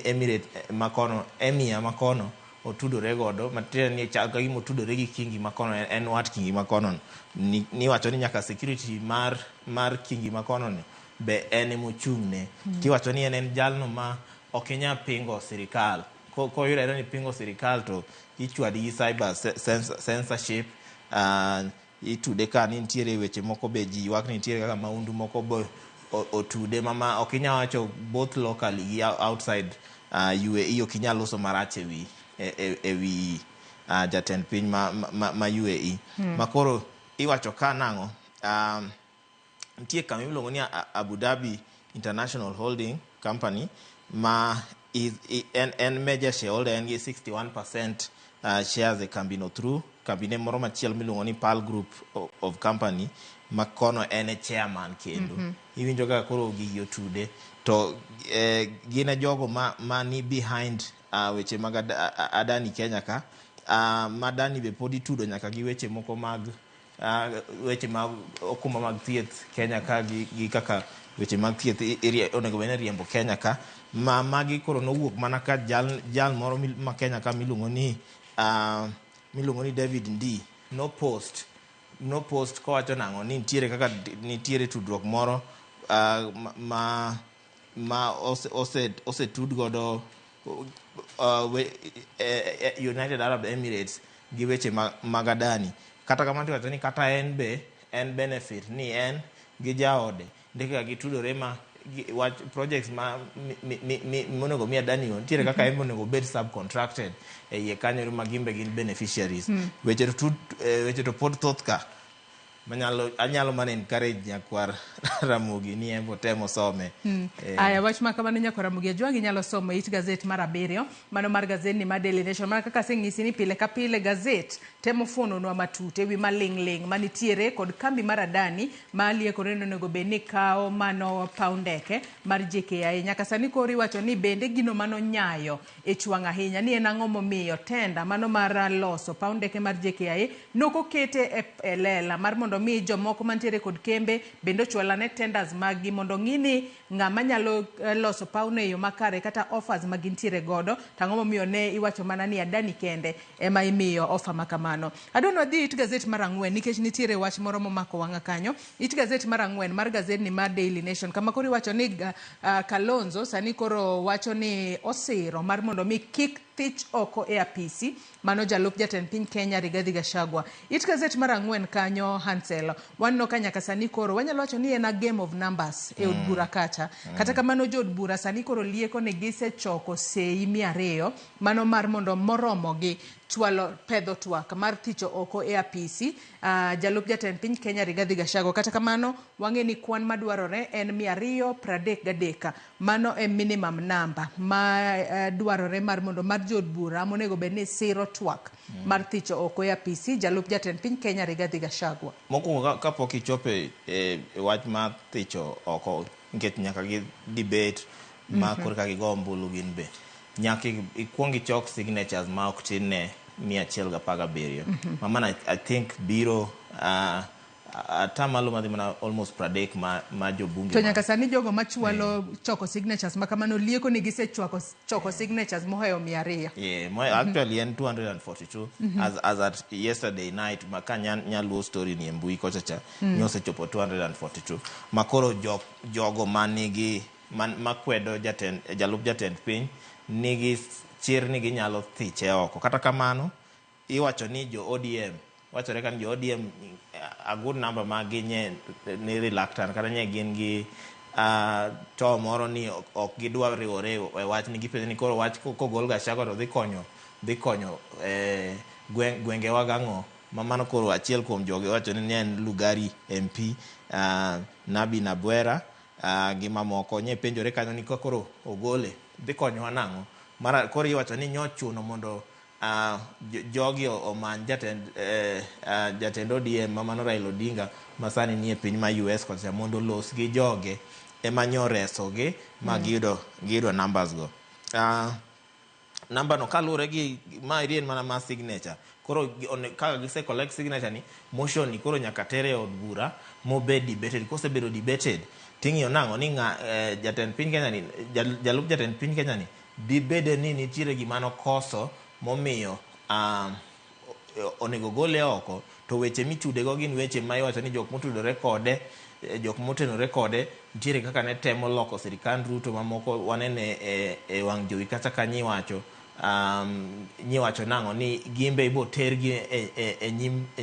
Emirate makono emia makono otudore godo matiende ni chaka gimo tudore gi Kingi Makono en wat Kingi Makono ni wacho ni nyaka security mar Kingi Makono ni be en mochungne. Kiwacho ni en jalno ma okinya pingo sirikal ko yure ni pingo sirikal to ichwadi gi cyber censorship. Itude ka ni ntiere weche moko be ji wak ni ntiere kaka maundu moko bo otude mama okinya wacho both locally gi outside UAE okinya loso marache ewi jatend piny ma UAE makoro iwacho ka nango ntie kama miluongo ni Abu Dhabi International Holding Company ma en major shareholder en gi 61% shares e kambino through kabine moro machiel miluongo ni Pal Group of Company makono en chairman kendo. Iwinjo ka koro gigi otude to gine jogo ma ni behind weche mag Adani Kenya ka Madani be podi tudo nyaka gi weche moko mag weche mag okuma mag thieth Kenya ka gi kaka weche mag thieth onego bene riembo Kenya ka magi koro nowuok mana ka jal moro ma Kenya ka miluongo ni David Ndii no post kowacho nango ni nitiere tudruok moro ma ose tud godo United Arab Emirates gi weche mag Adani. Kata kamano wacho ni kata en be en benefit ni en gi jaode ndeka gitudore ma projects ma monego mi Adani ntiere kaka en monego bed subcontracted e kanyo ma gimbe gin beneficiaries. Weche to pod thoth ka anyalo mana encourage nyakwar Ramogi ni embo temo some. Aya wach ma kamano nyako Ramogi Ajwang nyalo somo it gazet mar 7 mano mar gazet ni mar Daily Nation mar kaka seng'isi ni pile ka pile gazet temo fono nwa matute wi maling manitiere kod kambi mar Adani malie koreno nego beni kao mano paundeke mar JKIA nyaka sani kori wacho ni bende gino mano nyayo e chwang' ahinya ni en ang'o momiyo tenda mano mar loso paundeke mar JKIA noko kete e lela mar mondo mi jomoko mantiere kod kembe bendo chwalane tenders magi mondo ng'ini ng'ama nyalo loso paune yo makare kata offers magintiere godo tang'o momiyo ne iwacho mana ni Adani kende ema imiyo offer makamano. Adonwa dhi it gazet mar 4 nikech nitiere wach moro momako wang'a kanyo. It gazet mar 4 mar gazet ni mar Daily Nation kama kori wacho ni Kalonzo sani koro wacho ni osiro mar mondo mi kik thich oko e apisi mano jalup jatend piny Kenya Rigathi Gachagua. It gazet mar 4 kanyo Hansel wanno ka nyaka sani koro wanyalo wacho ni en a game of numbers e od bura kacha kata kamano jo od bura sani koro lieko ne gisechoko sei 200 mano mar mondo moromogi chwalo pedho twak mar thicho oko e apisi jalup jatend piny Kenya Rigathi Gachagua. Kata kamano wang'e ni kwan madwarore en 233 mano e minimum number ma dwarore mar mondo mar jod bura monego beni siro twak mar thicho oko e apisi jalup jatend piny Kenya Rigathi Gachagua. Mokwongo kapok ichope wach mar thicho oko nikech nyaka gi debate ma korka gigo ombulu gin be nyaka ikwong ichok signatures ma ok tin ne 117. Mamana I think biro atamalo madhi mana almost pradek ma jobunge. To nyaka sani jogo machwalo choko signatures makamano lieko ni choko signatures moheyo 200. Yeah, actually en 242 as at yesterday night makanya nyaluo story ni mbui kochacha nyose chopo 242. Makoro jogo manigi makwedo jalup jatend piny nigi chir ni ginyalo thiche oko. Kata kamano iwacho ni jo ODM wachore kan jo ODM a good number maginye ni reluctant kata nye gin gi to moro ni ok gidwa riwore e wach ni gipedhe ni koro wach kogol Gachagua to dhi konyo gwenge wagang'o mamano koro achiel kuom joge wacho ni en Lugari MP Nabi Nabwera gi mamoko nye penjore kanyo ni koro ogole dhi konyo anang'o mara koro iwacho ni nyochuno mondo jogi omany jatend ODM mamano Raila Odinga masani nie piny ma US kocha mondo los gi joge ema nyoreso gi ma giyudo numbers go. Number no kalure gi ma irien mana ma signature koro kaka gise collect signature ni motion ni koro nyaka tere od bura mobe debated kosebedo debated tingi onango ni jatend piny Kenya ni jalup jatend piny Kenya ni bibede ni nitiere gimano koso momiyo onego gole oko to weche michude go gin weche ma iwacho ni jok motudore kode jok motenore kode nitiere kaka ne temo loko sirikand Ruto mamoko wanene e wang' jowi kata ka nyiwacho nang'o ni gimbe ibo tergi e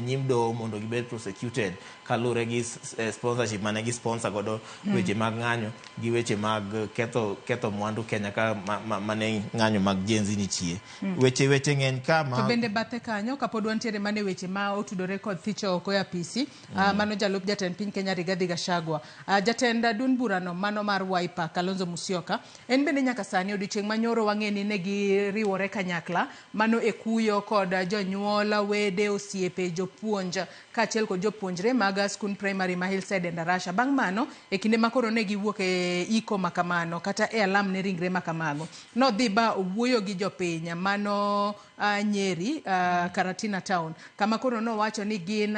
nyim doho mondo gibed prosecuted kalure gi sponsorship mane gi sponsor godo weche mag ng'anyo gi weche mag ketho mwandu Kenya ka mane ng'anyo mag jenzi nitie weche ng'eny kama to bende bathe kanyo kapod wantiere mane weche ma otudore kod thicho oko e apisi mano jalup jatend piny Kenya Rigathi Gachagua jatend dun burano mano mar Wiper Kalonzo Musyoka en bende nyaka sani odiochieng' manyoro wang'eni ne gi riwore kanyakla mano e kuyo kod jonyuola wede osiepe jopuonj kaachiel kod jopuonjre mag skund primary ma Hillside Endarasha. Bang' mano e kinde makoro ne giwuok e iko makamano kata e alam ne ringre makamago nodhi ba owuoyo gi jopiny mano Nyeri Karatina Town kama koro nowacho ni gin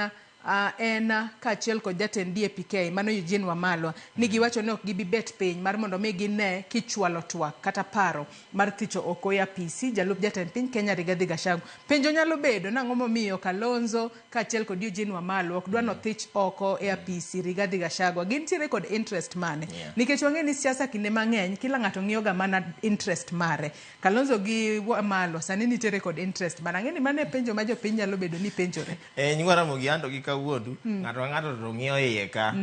en kaachiel kod jatend DAPK mano Eugene Wamalwa ni giwacho ni ok gibibet piny mar mondo mi gine kichwalo twak kata paro mar thicho oko e apisi jalup jatend piny Kenya Rigathi Gachagua. Penjo nyalo bedo nang'o momiyo Kalonzo kaachiel kod Eugene Wamalwa ok dwa no thich oko e apisi Rigathi Gachagua. Gintiere kod interest mane nikech wang'e ni siasa kinde mang'eny kila ng'ato ng'iyoga mana interest mare. Kalonzo gi Wamalwa sani nitiere kod interest mane ang'e ni mane penjo ma jopiny nyalo bedo ni penjore nyuara mogi ando gi kawuondu ng'ato to ng'iyo iye ka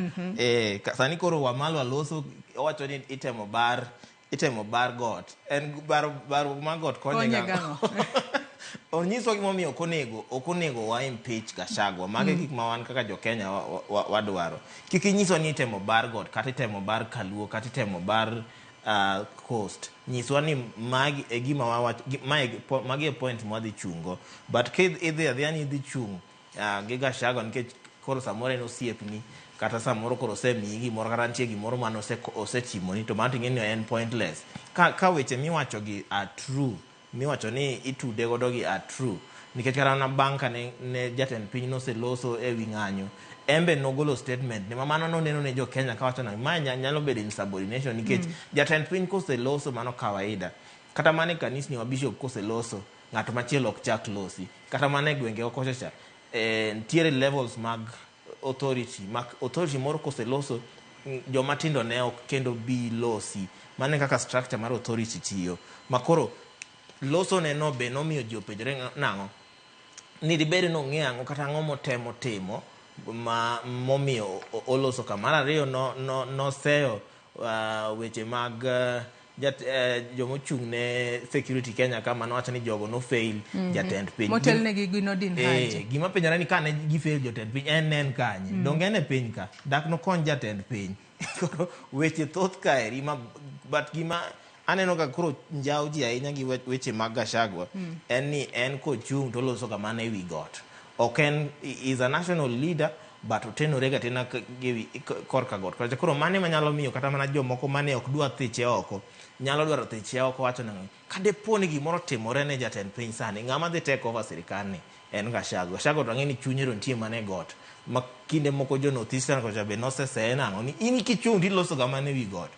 sani koro Wamalwa loso owacho ni itemo bar got en bar magot konye gang'o onyiso gimomiyo okonego wa impeach Gachagua. Mage gik ma wan kaka jo Kenya wadwaro. Kik inyiso ni itemo bar God, kata itemo bar Kaluo, kata itemo bar Coast. Nyiswa ni magi e gima magi e point mwadhi chungo. But idhi adhiya ni idhi chung gi Gachagua nikech koro samoro en osiepni, kata samoro koro osemiyi gimoro, kata nitie gimoro mane osetimoni, to mano ting'e ni en pointless. Ka weche miwacho gi are true, miwacho ni itude godo gi are true, nikech kata na bang' ka ne jatend piny noseloso e wi ng'anyo, embe nogolo statement ne mano noneno ne jo Kenya kawacho na ma nyalo bedo insubordination nikech jatend piny koseloso mano kawaida. Kata mane kanisni wa bishop koseloso, ng'ato machielo ok chak losi. Kata mane gwenge okochacha, ntiere levels mag authority moro koseloso, joma tindo ne ok kendo bi losi. Mane kaka structure mar authority tiyo. Makoro loso ne no be nomiyo ji openjore nang'o ni dibedi nong'e ang'o kata ang'o motemo timo momiyo oloso ka. Mar ariyo noseyo weche mag jomochung' ne security Kenya kama nowacho ni jogo no fail jatend piny. Motel ne gi Ginodin Haji. Gima penjara ni kane gi fail jatend piny en kanye. Donge en e piny ka. Dak no kon jatend piny. Weche thoth kaeri but gima aneno ka koro njao ji ahinya gi weche mag Gachagua en ni en kochung' to loso kamano e wi got. Ok en is a national leader but otenore ga tena korka got. Koro mane manyalo miyo kata mana jomoko mane ok dwa thiche oko nyalo dwaro thiche oko, wacho nang'o ka depo ni gimoro timore ne jatend piny sani, ng'ama dhi take over sirikal ni en Gachagua. Gachagua to ang'e ni chunye nitie mane got. Ma kinde moko jo North Eastern kocha be noseseye nang'o ni in kichung' tiloso kamano e wi got.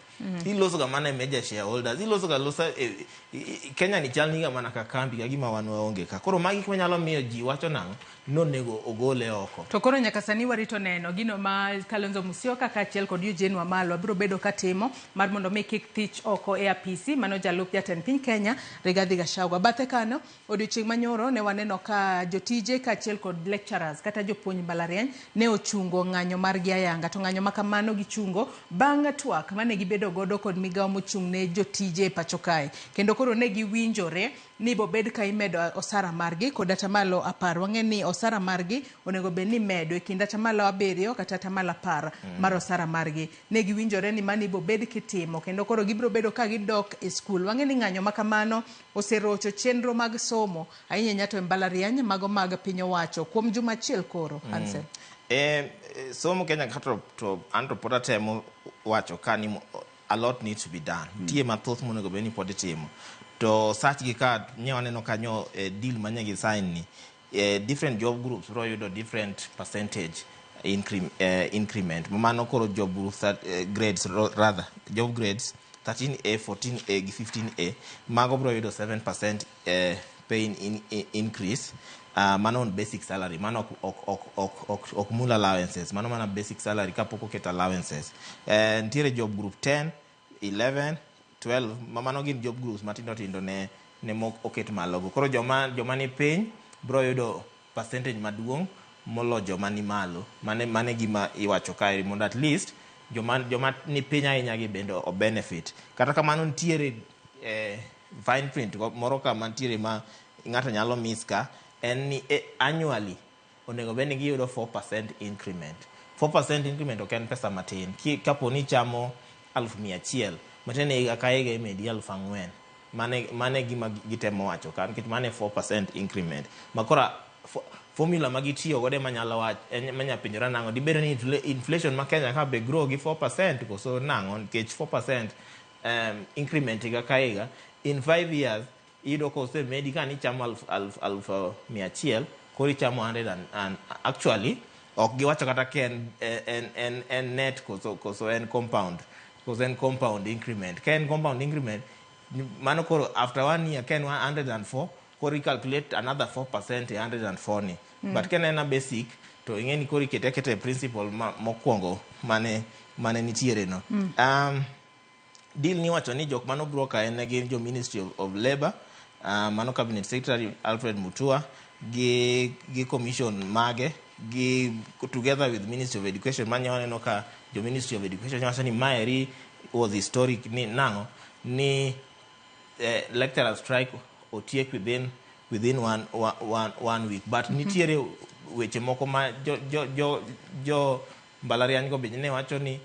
Iloso ga mana major shareholders, iloso ga Kenya ni chal ni ga mana ka kambi ga gima wan waonge ka. Koro magi kuma nyalo miyo ji wacho nang'o nonego ogole oko. To koro nyaka sani warito neno gino ma Kalonzo Musyoka kaachiel kod Eugene Wamalwa biro bedo katimo mar mondo mi kik thich oko e apisi mano jalup jatend piny Kenya Rigathi Gachagua. Bathe kano odiochieng' manyoro ne waneno ka jotije kaachiel kod lecturers kata jopuonj mbalariany ne ochungo ng'anyo mar gi ayanga. To ng'anyo makamano gichungo bang' twak mane gibedo godo kod migawo mochung' ne jotije pacho kae. Kendo koro ne giwinjore ni bobed ka imedo osara margi kod atamalo 10. Wang'e ni osara margi onego bed ni medo e kind atamalo 7 kata atamalo 10 mar osara margi. Ne giwinjore ni mani bobed kitimo kendo koro gibiro bedo ka gidok e skul. Wang'e ni ng'anyo makamano oserocho chenro mag somo ahinya nyato e mbalariany mago mag piny owacho kuom juma achiel koro. Ansel. Somo Kenya kato to antropota temo wacho kani a lot needs to be done. Tie mathoth monego bed ni pod itimo. To search gi ka nyewaneno kanyo deal manya gi sign ni different job groups bro yudo different percentage increment. Mano koro job groups grades rather job grades 13A, 14A gi 15A mago bro yudo 7% pay increase. Mano on basic salary, mano ok mul allowances, mano mana basic salary kapoko ket allowances. Ntiere job group 10, 11, 12, mano gin job groups matindo tindo ne mok oket malogo. Koro joma ni piny bro yudo percentage maduong' molo joma ni malo. Mane gima iwacho kae mondo at least joma ni piny ahinya gi bendo o benefit. Kata kamano ntiere fine print moro ka mantiere ma ng'ato nyalo miss ka en ni annually onego bed ni giyudo 4% increment. 4% increment ok en pesa matin. Kapo ni chamo 100,000 matene higa ka higa imedi 4,000. Mane gima gitemo wacho ka nikech mane 4% increment. Makora formula magitiyo gode manyalo wach manya pinjora nang'o dibedo ni inflation ma Kenya ka be grow gi 4% koso nang'o nikech 4% increment higa ka higa in 5 years ido ko se medi ka ni chamo 100,000 kori chamo 100 and actually ok giwacho kata ken en net koso en compound increment. Ken compound increment mano koro after 1 year ken 104 kori calculate another 4% 104 ni. But ken en a basic to ingeni kori kete principle mokwongo mane nitiere no. Deal ni wacho ni jok mano broker en gi jo Ministry of Labor, mano Cabinet Secretary Alfred Mutua gi commission mage gi together with Ministry of Education. Manya waneno ka jo Ministry of Education wacho ni maeri was historic ni nang'o ni lecturer strike otiek within within one week. But nitiere weche moko ma jo mbalariany go bende ne wacho ni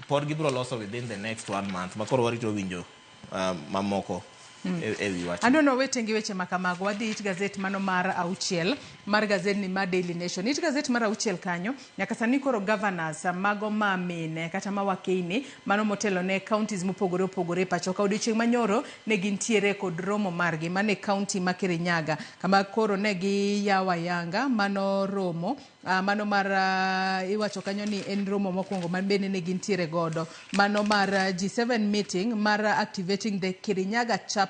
pod gibiro loso within the next 1 month. Makoro warito winjo mamoko. I don't know wetengi weche makamago wadhi it gazet mano mar auchiel mar gazedni mar Daily Nation. It gazet mar auchiel kanyo nyaka sani koro governors mago mamine kata mawakeini mano motelo ne counties mopogore opogore pacho ka odiochieng' manyoro ne gintiere kod romo margi mane county ma Kirinyaga kama koro ne gi yawa yanga mano romo mano mar iwacho kanyo ni en romo mokwongo man bende ne gintiere godo mano mar G7 meeting mar activating the Kirinyaga chapter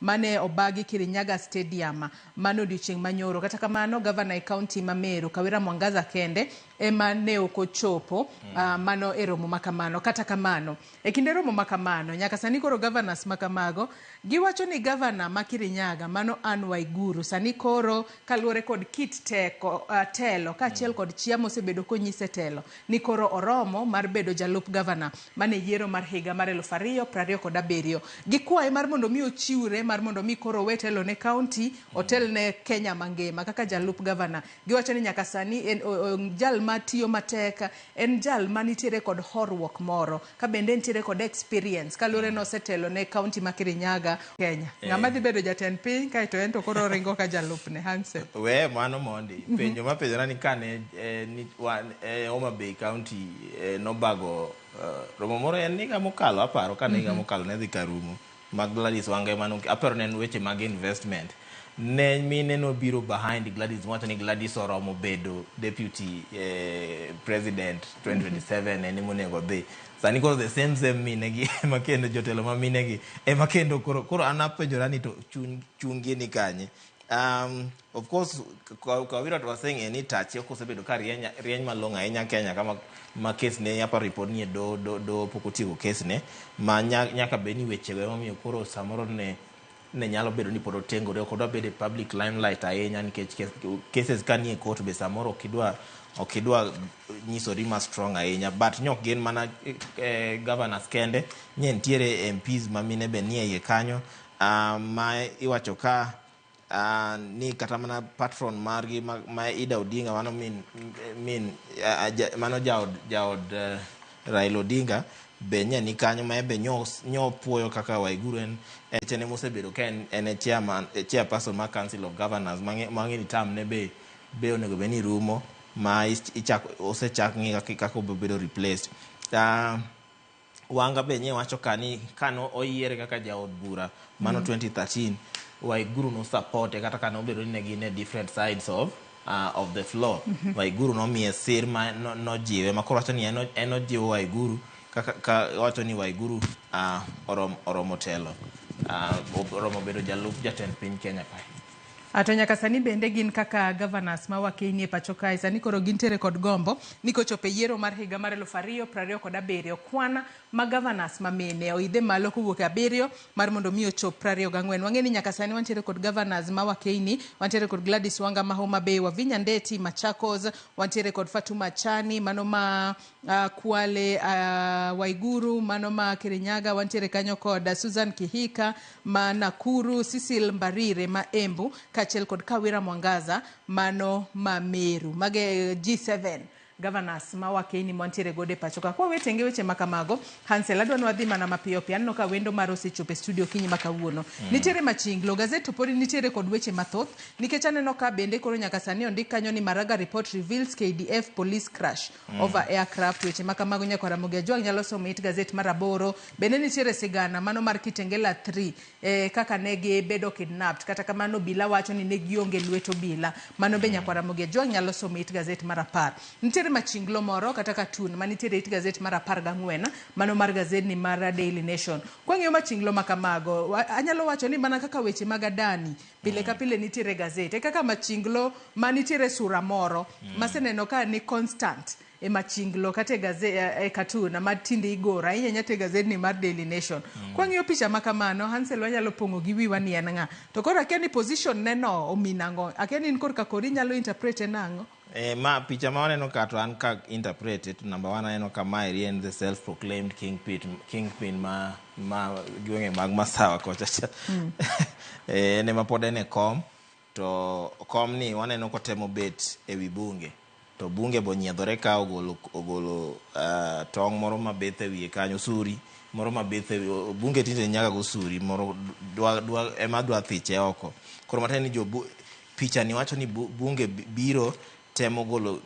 mane obagi Kirinyaga stadium mano odiochieng' manyoro. Kata kamano governor e county ma Meru Kawira Mwangaza kende ema ne okochopo mano e romo makamano. Kata kamano e kinde romo makamano nyaka sani koro governors makamago giwacho ni governor ma Kirinyaga mano Anne Waiguru sani koro kaluore kod kit telo kaachiel kod chia mosebedo konyise telo ni koro oromo mar bedo jalup governor mane yiero mar higa mar 2027 gikwaye mar mondo mi ochiwre mar mondo mi koro wetelo ne county hotel ne Kenya mangima kaka jalup governor. Giwacho ni nyaka sani en jal matiyo matek en jal manitiere kod horruok moro ka bende nitiere kod experience kaluore no setelo ne county ma Kirinyaga Kenya. Ng'ama dhi bedo jatend piny kaito en to koro ringo ka jalup ne Hansen. We mano mondi penjo ma penjo ni kane ni Homa Bay County nobago romo moro en niga mokalo aparo kane niga mokalo ne dhi karumo mag Gladys Wanga mano aparo ne weche mag investment ne mine no biro behind Gladys wacho ni Gladys oromo bedo deputy president 2027 ene monego dhi sani koro the same mine gi makendo jotelo ma mine gi makendo koro anapenjora ni to chungi ni kanye. Of course Kawira was saying any touch okosebedo ka rieny malonga ahinya Kenya kama ma case ne yapa report ni do pokotigo case ne ma nyaka beni weche go momiyo koro samoro ne nyalo bedo ni pod tengore okdwa bedo public limelight ahinya nikech cases kanie court be samoro okidwa nyisori ma strong ahinya but nyok gin mana governors kende nye ntiere MPs ma mine be nie ye kanyo ma iwacho ka ni kata mana patron margi ma Ida Odinga mano mano jaod Raila Odinga be ni kanyo ma be nyo puoyo kaka Waiguru en chene mosebedo ka en chairperson ma Council of Governors mang'eni tam ne be onego be ni rumo ma osechak ng'i kaka obedo replaced. Wanga be nye wacho kano oyiere kaka jaod bura mano 2013 Waiguru no support kata kano obedo ni gin e different sides of the floor. Waiguru no miye sir ma no jiwe makoro wacho ni en ojiwo Waiguru kaka wacho ni Waiguru oromo telo oromo bedo jalup jatend piny Kenya kae. Ato nyaka sani bende gin kaka governors ma wakeini e pacho kae sani koro gintere kod gombo ni kochope yiero mar higa mar 2027 kwana ma governors ma mine oidhe malo kowuok 7 mar mondo mi ochop 24. Wang'eni nyaka sani wantiere kod governors ma wakeini, wantiere kod Gladys Wanga ma Homa Bay, Wavinya Ndeti Machakos, wantiere kod Fatuma Chani mano ma Kwale, Waiguru mano ma Kirinyaga, wantiere kanyo kod Susan Kihika ma Nakuru, Cecil Mbarire ma Embu kachel kod Kawira Mwangaza mano ma Meru. Mage G7 governors ma wakeini montiere gode pachoka kwa wetenge weche makamago. Hansel adwa nwadhi mana mapiyo piyo anno ka wendo maro sechope studio kinyi makawuono. Nitiere machinglo gazette podi nitiere kod weche mathoth nikech aneno ka bende koro nyaka sani ondik kanyo ni Maraga report reveals KDF police crash over aircraft. Weche makamago nyaka Ramogi Ajwang nyalo somo it gazette maraboro. Bende nitiere sigana mano mar Kitengela 3 kaka negi bedo kidnapped kata kamano bila wacho ni negi onge lweto bila mano be nyaka Ramogi Ajwang nyalo somo it gazette marapar. Nitiere machinglo moro kata katun manitiere it gazette mar 14 mano mar gazedni mar Daily Nation. Kwang'eyo machinglo makamago anyalo wacho ni mana kaka weche mag adani pile ka pile nitiere gazette kaka machinglo manitiere sura moro maseneno ka ni constant e machinglo kate gazette katun matinde igora inyanyate gazedni mar Daily Nation. Kwang'eyo picha makamano Hansel wanyalo pongo gi wiwa ni en ng'a to koro akia ni position neno ominango akia ni kor ka kori nyalo interpret nango Ma picha ma waneno ka to an ka interpret it. Number one, aneno ka Mairi and the self-proclaimed kingpin ma gwenge mag Masawa kocha. Ne ma pod en e kom. To kom ni waneno kotemo bet e wi bunge. To bunge bo nyiedhore ka ogolo tong' moro ma bethe e wiye kanyo suri. Moro ma bethe bunge tinde nyaka go suri. Moro ema dwa thiche oko. Koro mateni picha ni wacho ni bunge biro temo golo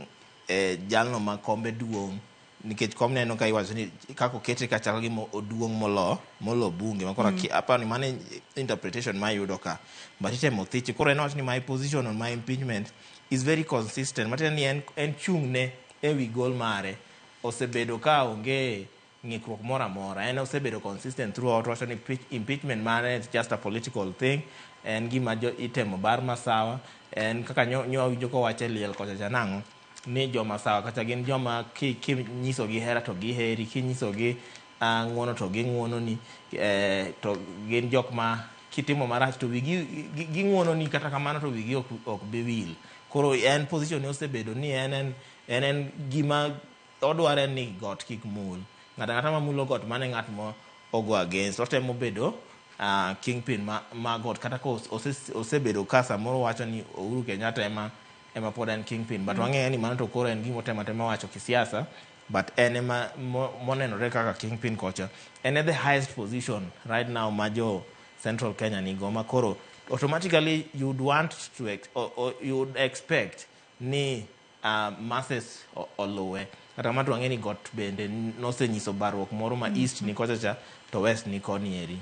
jalno ma kombe duong' nikech kom neno ka iwacho ni kako kete ka chal gi oduong' molo bunge ma koro apani mane interpretation ma yudo ka but itemo thiche koro en wacho ni my position on my impeachment is very consistent mateni ni en chung'ne e wi gol mare osebedo ka onge ng'ikruok moro amora en osebedo consistent throughout wacho ni impeachment mane is just a political thing en gima itemo bar Masawa en kaka nyowinjo kowache liel kocha chanang'o ni jo Masawa kacha gin joma kinyiso gi hera to giheri kinyiso gi ng'uono to ging'uono ni to gin jok ma kitimo marach to ging'uono ni kata kamano to wigi ok be wil koro en position osebedo ni en gima odware ni got kik mul ng'ata ma mulo got mane ng'at mo ogo against otemo bedo kingpin ma got kata ko osebedo ka samoro wacho ni Uhuru Kenyatta ema pod en kingpin but wang'eyo ni mano to koro en gimo tema wacho kisiasa but en ema monenore kaka kingpin kocha en the highest position right now majo Central Kenya ni goma koro automatically you'd want to or you'd expect ni masses oluwe kata mato wang'eni got bende nosenyiso barruok moro ma east ni kocha cha to west ni koni eri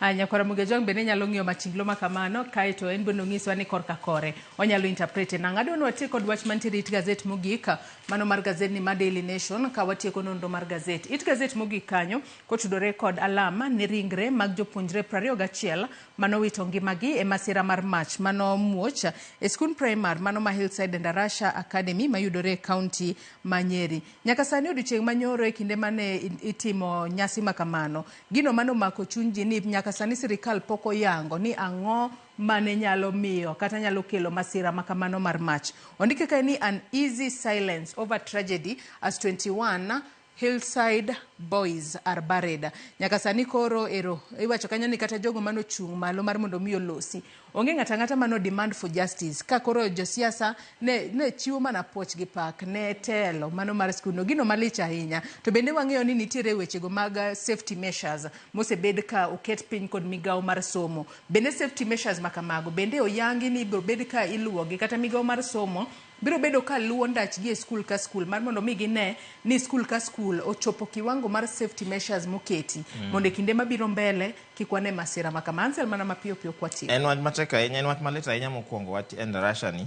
Nyakora Mugejong bende nyalo ng'iyo machinglo ma kamano kaeto en bende ng'iswa ni korka kore onyalo interpret nang'o adwa ni watie kod wach mantiere it gazet mogik mano mar gazet ni ma Daily Nation ka watieko nonro mar gazet it gazet mogik kanyo kotudore kod alama ni ringre mag jopuonjre 21 manowito ngimagi e masira mar mach mano muoch e skul primar mano ma Hillside Endarasha Academy mayudore e kaunti ma Nyeri nyaka sani odiochieng' manyoro e kinde mane itimo nyasi ma kamano gino mano mako chuny ni nyaka sani sirikal pok oyango ni ang'o mane nyalo miyo kata nyalo kelo masira makamano mar mach ondike kae ni an easy silence over tragedy as 21 Hillside boys are buried. Nyaka sani koro ero iwacho kanyo ni kata jogo mano chung' malo mar mondo miyo losi onge ng'ata mano demand for justice ka koro josiasa ne chiwo mana puoch gi pak ne telo mano mar skuno gino malich ahinya to bende wang'eyo ni nitiere wechego mag safety measures mosebed ka oket piny kod migawo mar somo bende safety measures makamago bende oyangi ni biro bed ka iluwogi kata migawo mar somo biro bedo ka luwo ndachgi e skul ka skul mar mondo mi gine ni skul ka skul ochopo kiwango mar safety measures moketi mondo kinde mabiro mbele kikwane masira makama ansel mana mapiyo kwati en wach matek ahinya en wach malit ahinya mokwongo wach Endarasha ni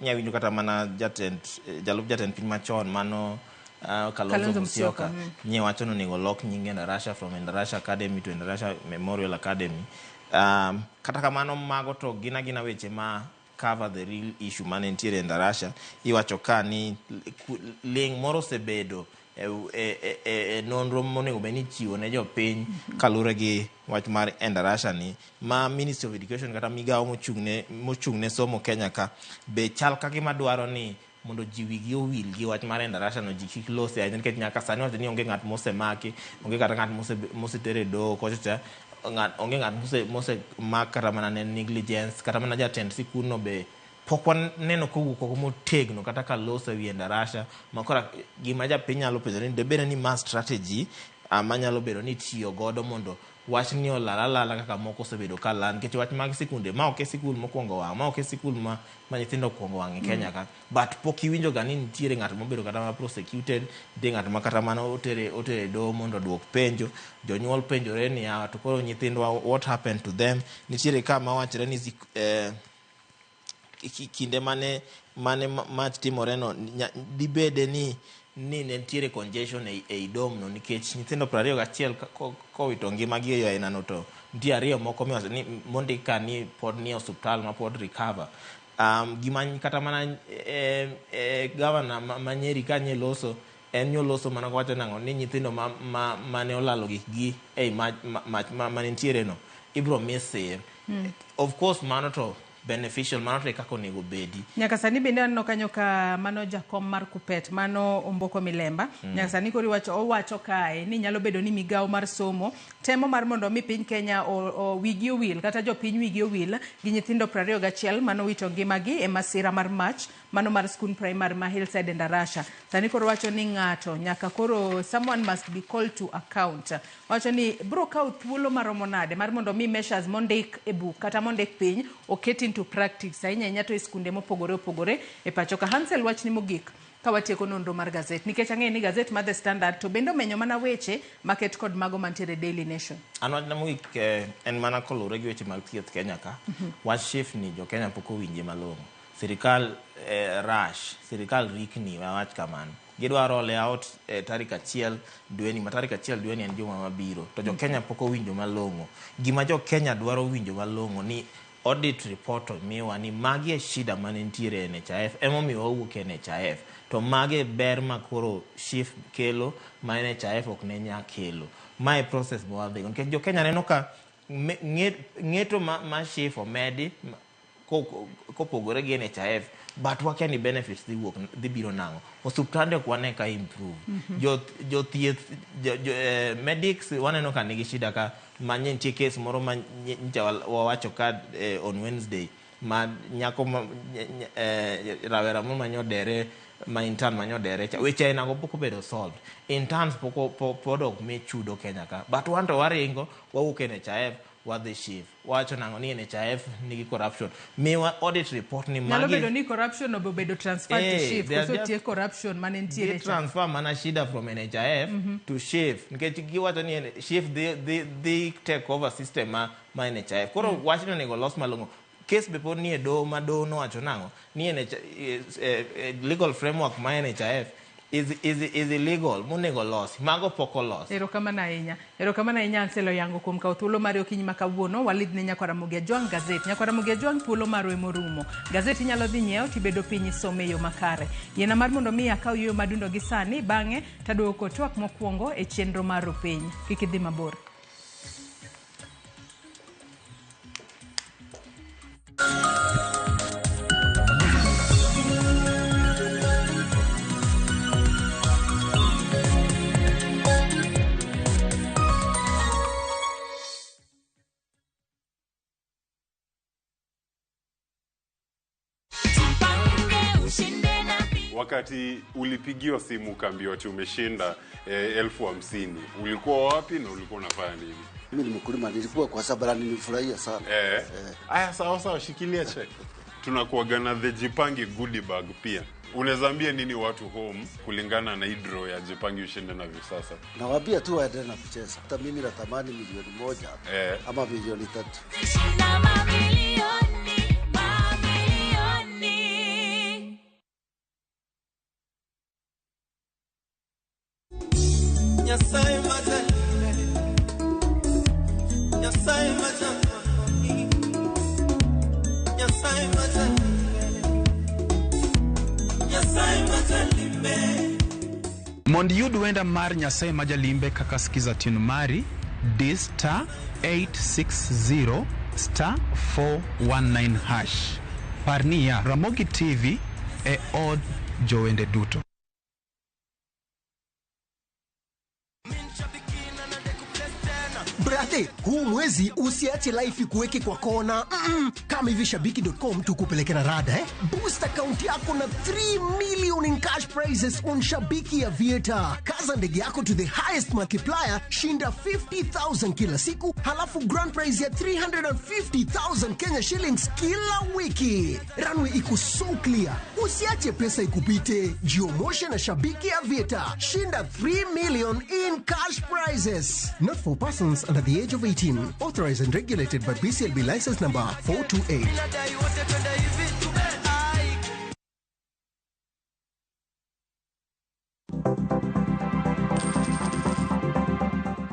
nyawinjo kata mana jalup jatend piny machon mano Kalonzo Musyoka nye wacho no nego lok nying Endarasha from Endarasha Academy to Endarasha Memorial Academy kata kamano mago to gina weche ma cover the real issue mane ntiere Endarasha iwacho ka ni ling moro sebedo nonro monego beni chiwo ne jopiny kalure gi wach mar Endarasha ni ma Ministry of Education kata migawo mochung'ne somo Kenya ka be chal ka gima dwaro ni mondo ji wigi owil gi wach mar Endarasha no ji kik lose ahinya nikech nyaka sani wacho ni onge ng'at mosemaki onge kata ng'at mosetere doho kocha onge ng'at mosemak kata mana ne negligence kata mana jatend sikul no be pok waneno kowuok oko motegno kata ka loso ewi Endarasha makora gima japiny nyalo penjo ni debede ni ma strategy manyalo bedo ni tiyo godo mondo wach ni olalala kaka moko osebedo ka lan nikech wach mag sikunde ma ok e sikul mokwongo wang' ma ok e sikul ma nyithindo okwongo wang' e Kenya ka but pok iwinjo ga ni nitiere ng'at mobedo kata ma prosecuted de ng'at ma kata mana otere doho mondo duok penjo jonyuol penjore ni to koro nyithindwa what happened to them nitiere ka ma wachre ni kinde mane mach timore no dibede ni nitiere congestion e dom no nikech nyithindo 21 kowito ngimagi e aina no to nitie ariyo moko miwacho ni mondika ni pod ni hospital ma pod recover gima kata mana governor ma Nyeri kanye loso en nyoloso mana wacho nango ni nyithindo mane olalo gikgi ei mane nitiere no ibro miss sir of course mano to beneficial mano kako nego bedi. Nyaka sani bende anno kanyo ka mano jakom mar Kupet mano Omboko Milemba. Nyaka sani kori owacho kae ni nyalo bedo ni migao mar somo temo mar mondo mi piny Kenya o wigi owil kata jopiny wigi owil gi nyithindo 21 mano wito ngimagi e masira mar mach mano mar skul primary ma Hillside Endarasha. Sani koro wacho ni ng'ato nyaka koro someone must be called to account. Wacho ni bro kaw thuolo maromo nade mar mondo mi measures mondik e book kata mondik piny oket into practice ahinya to skunde mopogore opogore e pacho ka. Hansel wach ni mogik kawatieko nonro mar gazet nikech ang'e ni gazet mar The Standard to bendo menyo mana weche maket kod mago mantiere Daily Nation. An wach na mogik en mana kolure gi weche mag thieth Kenya ka. Wach shift ni jo Kenya pok owinje malong'o. Sirikal sirikal rikni wach kamano. Gidwaro layout tarik 1 dweni ma tarik 1 dweni en juma mabiro to jo Kenya pok owinjo malong'o. Gima jo Kenya dwaro winjo malong'o ni audit report miwa ni magi e shida manentiere NHIF emomiyo wawuok NHIF to magi ber makoro shift kelo ma NHIF ok ne nya kelo. My process mowadhi nikech jo Kenya neno ka ng'eto ma shift omedi kopogore gi NHIF but wakia ni benefits dhi biro nango. Osuptande ok wane ka improve. Jo thieth medics waneno ka nigi shida ka manye nitie case moro ma wawacho ka on Wednesday ma nyako rawera mo manyodere ma intern manyodere weche inago pok obedo solved. Interns pod ok me chudo Kenya ka but wanto waringo wawuok NHIF wadhi shift wacho nango ni NHIF nigi corruption miwa audit report ni magi nyalo bedo ni corruption obedo transfer to shift koso tie corruption manentiere transfer mana shida from NHIF to shift nikech giwacho ni shift they take over system ma NHIF koro wachno nego los malongo case before ni do mado no wacho nango ni legal framework ma NHIF is illegal monego loss mago poko loss. Erokamana ahinya Anselo yango kuom kawo thuolo mare okinyi ma kawuono walidne nyako Ramogi Ajwang gazet nyako Ramogi Ajwang thuolo marwe morumo gazet inyalo dhi nyiewo tibedo piny some yo makare yena mar mondo mi akaw yo madundo gi sani bang'e taduoko twak mokwongo e chenro mar piny kik idhi mabor. Wakati ulipigiwa simu ukaambiwa ati umeshinda 50,000 ulikuwa wapi na ulikuwa unafanya nini? Mimi ni mkulima, nilikuwa kwa sababu nilifurahia sana. Aya sawa shikilia check. Tunakuaga na the Jipange goodie bag pia. Unaweza ambia nini watu home kulingana na hidro ya Jipange ushinde na visasa? Nawaambia tu waendelee na kucheza. Hata mimi natamani milioni 1 ama milioni 3. Shinda mamilioni. Nyasai mazalime Nyasai mazalime Nyasai mazalime Nyasai mazalime Mondi yudu wenda mar Nyasai majalimbe kaka skiza tinu mari D*860 *419 hash Parnia Ramogi TV e od jowende duto. Brate, huu mwezi usiache life ikuweke kwa kona. Kama hivi shabiki.com tukupeleke na rada Boost account yako na 3 million in cash prizes on Shabiki Aviator. Kaza ndege yako to the highest multiplier, shinda 50,000 kila siku, halafu grand prize ya 350,000 Kenya shillings kila wiki. Runway iko so clear. Usiache pesa ikupite. Jiomoshe na Shabiki Aviator. Shinda 3 million in cash prizes. Not for persons under the age of 18. Authorized and regulated by BCLB license number 428.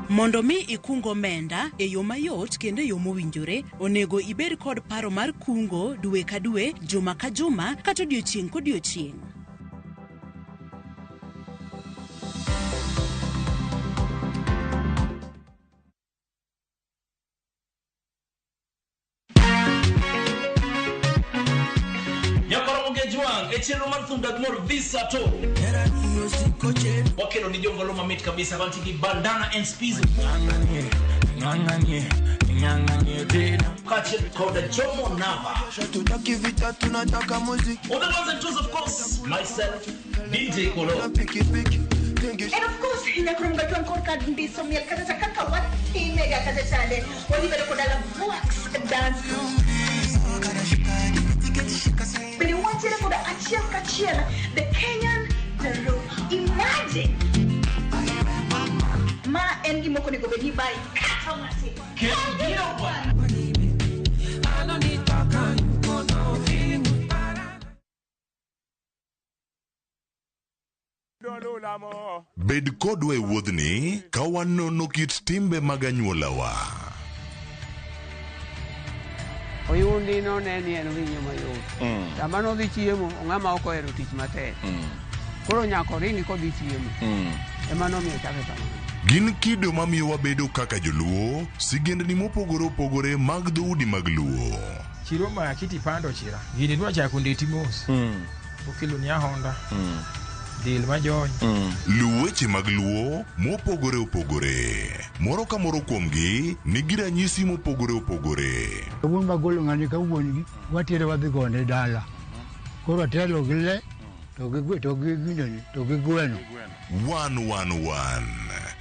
Mondo mi ikungo menda e yo mayot kendo yo mowinjore, onego ibed kod paro mar kungo dwe ka dwe, juma ka juma, kata odiochieng' kodiochieng'. chenro mar thunda gmor visa to wakelo ni jongolo mamit kabisa bantigi bandana and spizo Kachel Koda Jomo Nava. All the ones and twos, of course, myself, DJ Kolo. And of course, inakurunga tu ankor ka ndiso miel kata takaka wati mega kata chale. Wali bado kodala wax dance. When you want to koda achia the Kenyan Nero. Imagine. Ma engi moko ni go beni bai kata mati. Bed kodwa e wuodhni ka wanono kit timbe mag anyuolawa. Oyundi no neni en winyo mayot. Sama no dhi chiemo, ng'ama ok ohero tich matek. Koro nyako ringi kodhi chiemo. Ema nomiyo chake kamano. Gin kido mamiyo wabedo kaka joluo, sigendni mopogore opogore mag dhoudi mag luo. Chiro ma kiti pando chira. Gini dwa chako ndeti mos. Okelo ni ahonda. Dil majony. Luweche mag luo mopogore opogore. Moro ka moro kuomgi nigi ranyisi mopogore opogore. Wuon magolo ng'ani ka wuongi watere wadhi gone dala. Koro telo gile to gi gweno. 111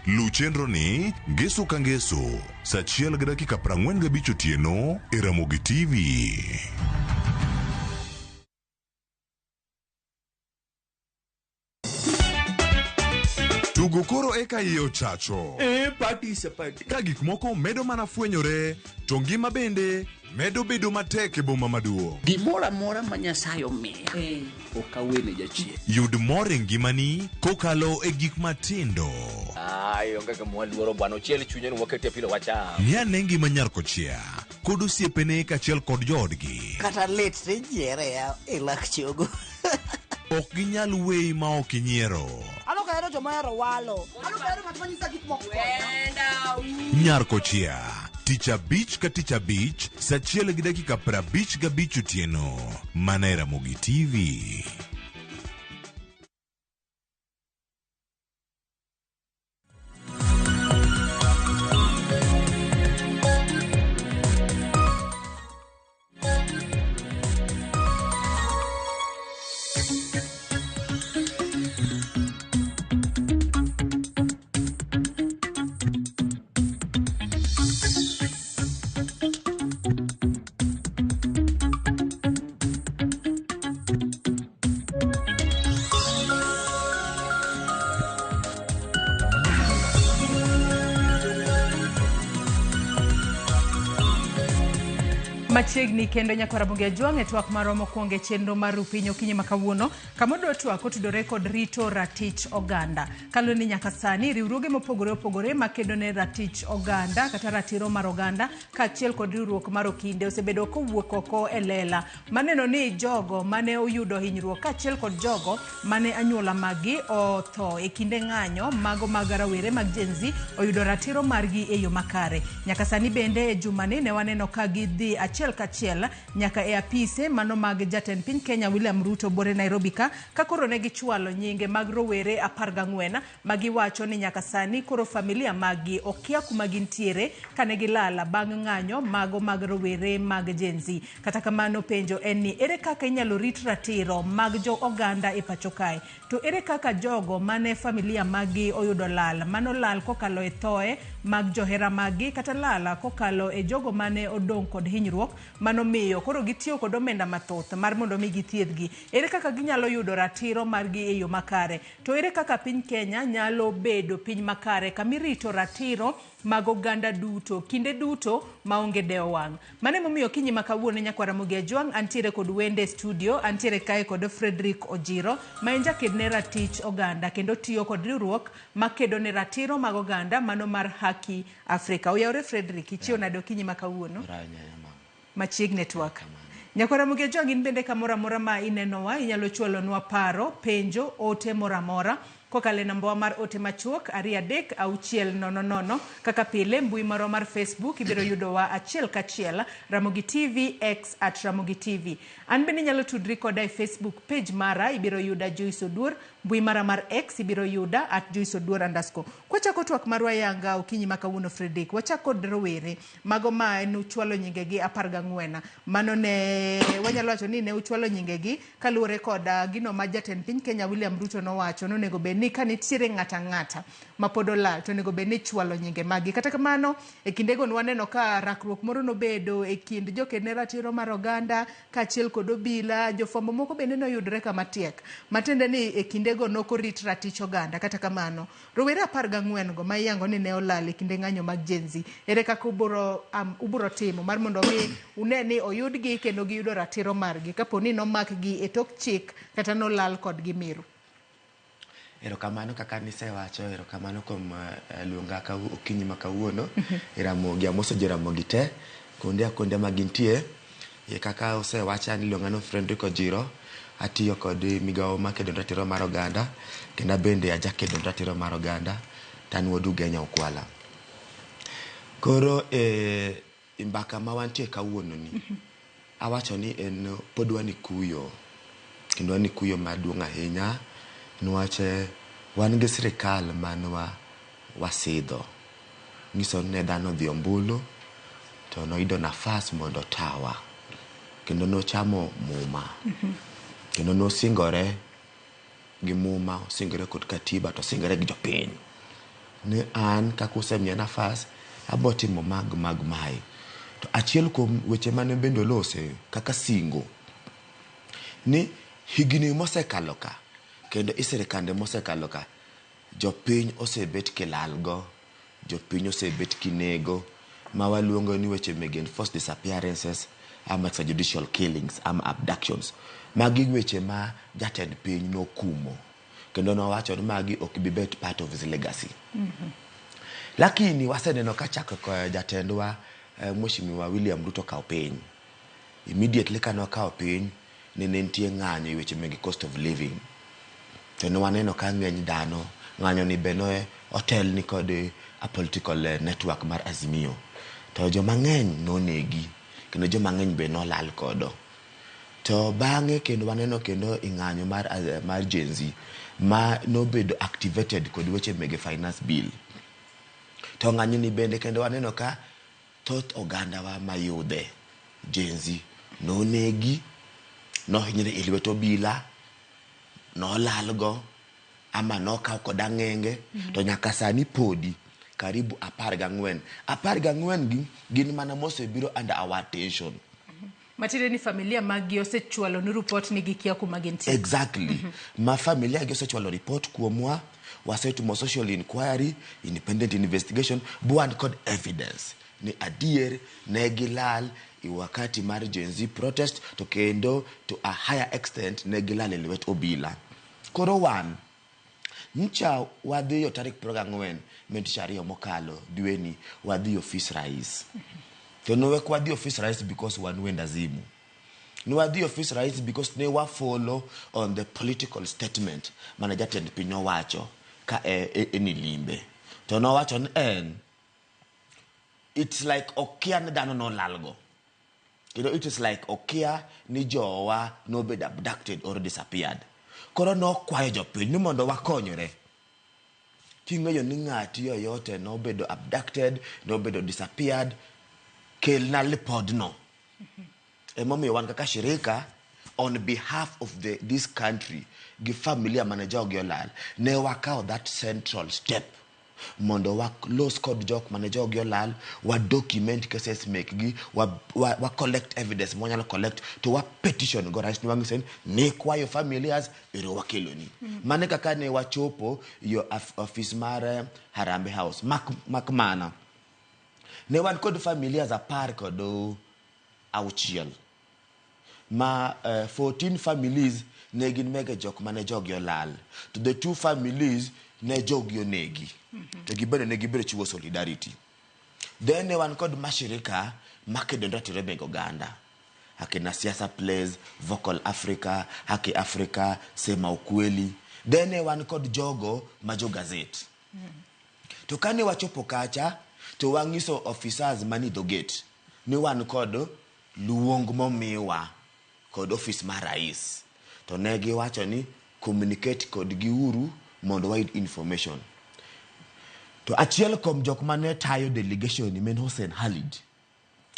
Lu chenro ni ngeso ka ngeso saa 1:45 otieno e Ramogi TV. Tugo koro eka iye ochacho. Participate. Ka gik moko medo mana fwenyore, to ngima bende medo bedo matek e boma maduong'. Gimora mora ma Nyasaye omiya. Okawene jachien. Yud mor e ngimani kokalo e gik matindo. Onge ka mwaluoro bwana ochiel chunye no wakete pilo wacha. Ni ane ngima nyarkochia kod osiepene kachiel kod joodgi. Kata let te nyiere ya e lak chogo. Ok ginyal weyi ma ok inyiero. Alo ka ero joma ero walo. Alo ka ero ng'at manyisa gik moko. Nyarkochia tich abich ka tich abich saa 1:55 otieno mana e Ramogi TV. Machiegni kendo nyakwara bunge jwang' e twak maromo kuonge chenro mar rupinyo kinyi makawuono kamodo twak otudore kod rito ratich oganda. Kaloni nyaka sani riwruoge mopogore opogore makedo ne ratich oganda kata ratiro mar oganda kaachiel kod riwruok mar okinde osebedo kowuok oko e lela. Maneno ni jogo mane oyudo hinyruok kaachiel kod jogo mane anyuola magi otho e kinde ng'anyo mago mag rawere mag Gen Z oyudo ratiro margi e yo makare. Nyaka sani bende e jumani ne waneno ka gidhi achiel kachiel nyaka e apise mano mag jatend piny Kenya William Ruto bore Nairobi ka koro ne gichwalo nyinge mag rowere 14 magiwacho ni nyaka sani koro familia magi okia kuma gintiere kane gilala bang' ng'anyo mago mag rowere mag Gen Z. Kata kamano penjo en ni ere kaka inyalo rit ratiro mag jo oganda e pacho kae, to ere kaka jogo mane familia magi oyudo lal mano lal kokalo e thoe mag johera magi kata lala kokalo e jogo mane odong' kod hinyruok mano miyo koro gitiyo kod omenda mathoth mar mondo mi githiedhgi. Ere kaka ginyalo yudo ratiro margi e yo makare, to ere kaka piny Kenya nyalo bedo piny makare kamirito ratiro mag oganda duto kinde duto maonge deo wang'. Mane momiyo kinyi makawuono nyakwara Ramogi jwang' antiere kod wende studio, antiere kae kod Frederick Ojiro ma en jaked ne ratich oganda kendo tiyo kod riwruok makedo ne ratiro mag oganda mano mar Haki Afrika. Oyawre Frederick, ichio nado kinyi makawuono machieg network. Nyakwara Ramogi jwang' in bende kamora mora ma inenowa inyalo chwalonwa paro, penjo, ote mora mora kokale namba mar ote machuok 23600 kaka pile mbui maro mar Facebook ibiro yudo wa achiel kachiel Ramogi TV X @Ramogi TV. An bende nyalo tudri koda e Facebook page mara ibiro yuda Joyce Oduor, mbui mara mar X ibiro yuda @JoyceOduor_. Kwachako twak marwa yanga okinyi makawuono Fredrick, wachako rowere mago ma en uchwalo nyingegi 14. Mano ne wanyalo wacho ni ne uchwalo nyingegi kaluwore koda gino ma jatend piny Kenya William Ruto nowacho nonego bedni ka nitiere ng'ata mapod olal to nego bedni chwalo nyinge magi. Kata kamano e kindego waneno ka rakruok moro nobedo e kind jokene ratiro mar oganda kaachiel kod obila, jofwambo moko bende noyudre kama tiek matende ni e kindego nokorit ratich oganda. Kata kamano rowere 14 go ma iyango ni ne olal e kinde ng'anyo mag Gen Z, ere kaka uburo timo mar mondo mi une ni oyudgi kendo giyudo ratiro margi kapo ni nomakgi e tok chik kata nolal kodgi miru? Erokamano kaka nisewacho, erokamano kuom luonga ka okinyi makawuono Ramogi, amoso jo Ramogi te kuonde ma gintie. Kaka osewacha ni luongano Fredrick Ojiro, atiyo kod migawo makedo ratiro mar oganda kendo bende ajakedo ratiro mar oganda tan wodu Genya Okwala. Koro mbaka ma wantie kawuono ni awacho ni en podwa ni kuyo kendo ni kuyo maduong' ahinya nwache wan gi sirikal manwa wasidho nyiso ne dhano dhi ombulu to noido nafas mondo tawa kendo nochamo muma kendo nosingore gi muma, singore kod katiba to singore gi jopiny ne an kakusemiya nafas abotimo mag mai. To achiel kuom weche mane bendo lose kaka singo ni higni mosekalo ka kendo sirikande mosekalo ka jopiny osebet kilalgo, jopiny osebet kinego ma waluongo ni weche megen forced disappearances ama extrajudicial killings ama abductions. Magi weche ma jatend piny nokumo kendo nowacho ni magi ok bi bet part of his legacy. Lakini waseneno ka chako kwa jatendwa Mheshimiwa William Ruto kao piny. Immediately ka nokao piny ne nitie ng'anyo weche meg cost of living. To ne waneno ka ng'eny dhano ng'anyo ni beno hotel ni kod a political network mar Azimio. To joma ng'eny nonegi kendo joma ng'eny be nolal kodo. To bang'e kendo waneno kendo ing'anyo mar Gen Z ma nobedo activated kod weche meg finance bill. To ng'anyo ni bende kendo waneno ka thoth oganda wa mayudhe Gen Z nonegi, nohinyre e lwet obila, nolalgo ama nokaw kod ang'enge to nyaka sani podi karibu 14 gi gin mana mosebiro under our attention. Matire ni familia magi osechwalo ni report ni gikia kuma gintie. Exactly. Ma familia gi osechwalo report kuomwa, wasetumo social inquiry, independent investigation, buwan kod evidence ni adier ne gilal i wakati mar Gen Z protest to kendo to a higher extent ne gilal e lwet obila. Koro wan ncha wadhi tarik 24 Mei mokalo dweni wadhi office rais. To nowe kwa di office rais because wan wenda zimu. No wadhi office rais because ne wa follow on the political statement mana jatend piny owacho ka eni limbe. To no wacho en it's like okia ne dhano no lalgo. You know, it is like okia ni jowa no bed abducted or disappeared. Koro no kwayo jopiny ni mondo wakonyore. King'eyo ni ng'ati yoyote no bedo abducted, no bedo disappeared, kel na lipod no. Emomiyo wan kaka shirika on behalf of this country gi familia manager ogiolal ne wakao that central step mondo wak los kod jok manager ogiolal wa document cases make gi wa collect evidence mo nyalo collect to wa petition go rais ni wangisen ne kwayo familias ero wakeloni mane kaka ne wachopo yo office mar Harambe House makmana ne wan kod familias apar kod auchiel ma 14 families ne gin mega jok mane jogi olal to the 2 families ne jogi onegi to gibene ne gibere chiwo solidarity. Then ne wan kod mashirika makedo ratiro meg oganda Haki na Siasa Plays, Vocal Africa, Haki Africa, Sema Ukweli, Then wan kod jogo majo gazette. To kane wachopo kacha, to wangiso officers mani do gate. Ni wan kod luong momiwa kod office mar rais. To negi wacho ni communicate kod giuru mondo wayud information. To achiel kom jok mane tayo delegation ni men Hussein Khalid.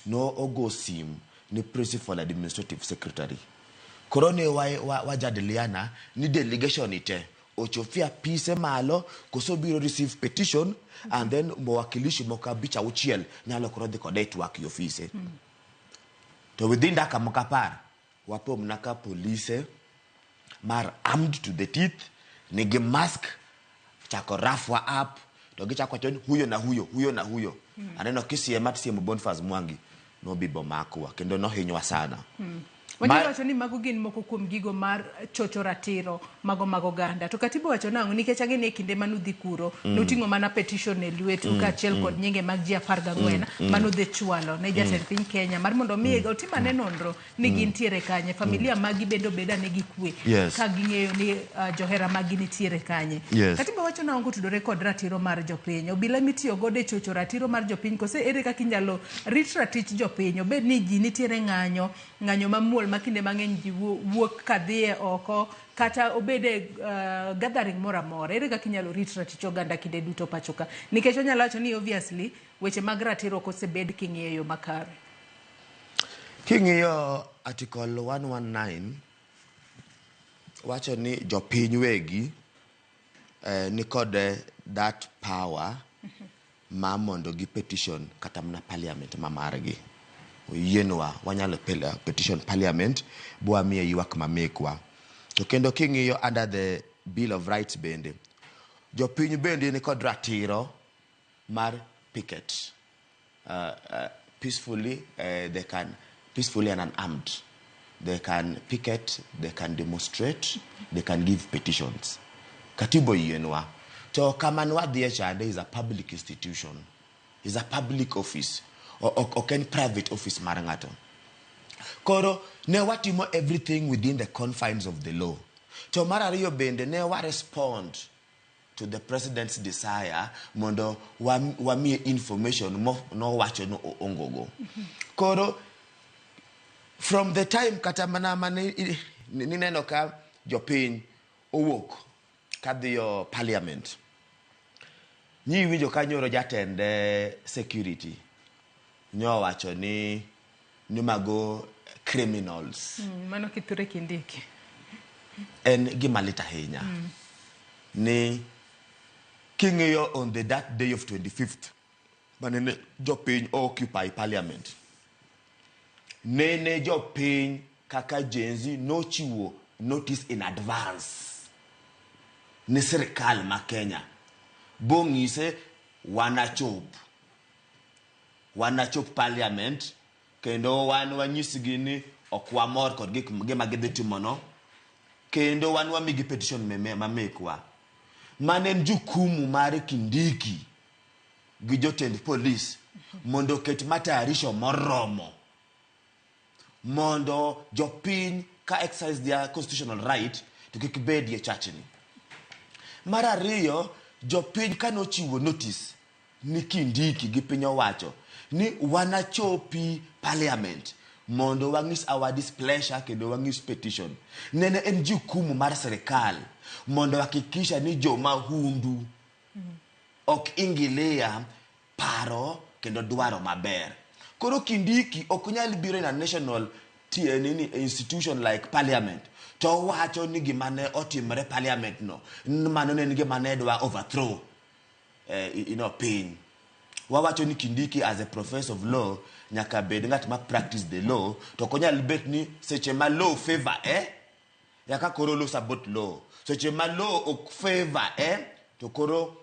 No ogo sim ni principal administrative secretary. Korone wajadiliana ni delegation ite. Ochofia pise malo koso receive petition and then mwakilishi moka bicha uchiel nyalo korode kodate waki office. To within that kamokapar wapo mnaka police mar armed to the teeth nigi mask chako rafwa up to gichako chon huyo na huyo aneno kisiema tisiemo Boniface Mwangi no bibo makwa kendo no hinywa sana. Wanyalo wacho ni mago gin moko kuom gigo mar chocho ratiro mago ganda. To katibu wacho nango nikech ang'e kinde manudhi kuro noting'o mana petition e lwetu kaachiel kod nyinge mag ji 14 manudhi chwalo ne jatend piny Kenya mar mondo mi otimane nonro ni gintiere kanye, familia magi beda ne gikwe ka ging'eyo ni johera magi nitiere kanye. Katibu wacho nango tudore kod ratiro mar jopiny. Obila mitiyo godo e chocho ratiro mar jopiny kose ere kaka inyalo rit ratich jopiny obed ni ji nitiere ng'anyo mamuol makinde mang'eny ji wuok kadhie oko kata obede gathering moramora ere kaka inyalo rit ratich oganda kinde duto pachoka nikech onyalo wacho ni obviously weche mag ratiro kosebed king'iyo makare. King'iyo article 119 wacho ni jopiny wegi ni kod that power ma mondo gi petition kata mna parliament mamargi. Yenwa wanyalo petition parliament bua miye ywak mamekwa. To kendo king'iyo under the Bill of Rights bende jopiny bende ni kod ratiro mar picket peacefully. They can peacefully and unarmed, they can picket, they can demonstrate, they can give petitions. Katibo yenwa to kamanwa chande is a public institution, is a public office or can private office marangato. Koro ne watimo everything within the confines of the law. To marariyo bende ne wa respond to the president's desire mondo wamie information no wacho no ongogo. Koro from the time kata mane nineno ka jopiny owuok kadhiyo parliament nyi winjo kanyoro jatende security nyo wacho ni mago criminals. Mano kiture kindiki. En gimalita hinya. Ni king'iyo on that day of 25th manene jopiny occupy parliament. Nene jopiny kaka jenzi no chiwo notice in advance ni serikal ma Kenya bong'ise wanachop parliament kendo wan wanyisgi ni okwamor kod gima gidhi timono kendo wan wamigi petition mamekwa manen jukumu mar Kindiki gi jotend police mondo ket matayarisho moromo mondo jopiny ka exercise their constitutional right to kik bedie chachni. Mar ariyo jopiny kanochiwo notice ni Kindiki gi piny owacho ni wanachopi parliament mondo wang'is our displeasure kendo wang'is petition. Nene en jukumu mar serikal mondo hakikisha ni joma hundu ok ingilia paro kendo dwaro maber. Koro Kindiki ok nyal biro in a national institution like parliament to wacho ni gimane otimre parliament no mano ne gimane dwa overthrow piny. Wawacho ni Kindiki as a professor of law nyaka bed ng'at ma practice the law to konyal bet ni seche ma law favor yaka koro law sabot law seche ma law ok favor to koro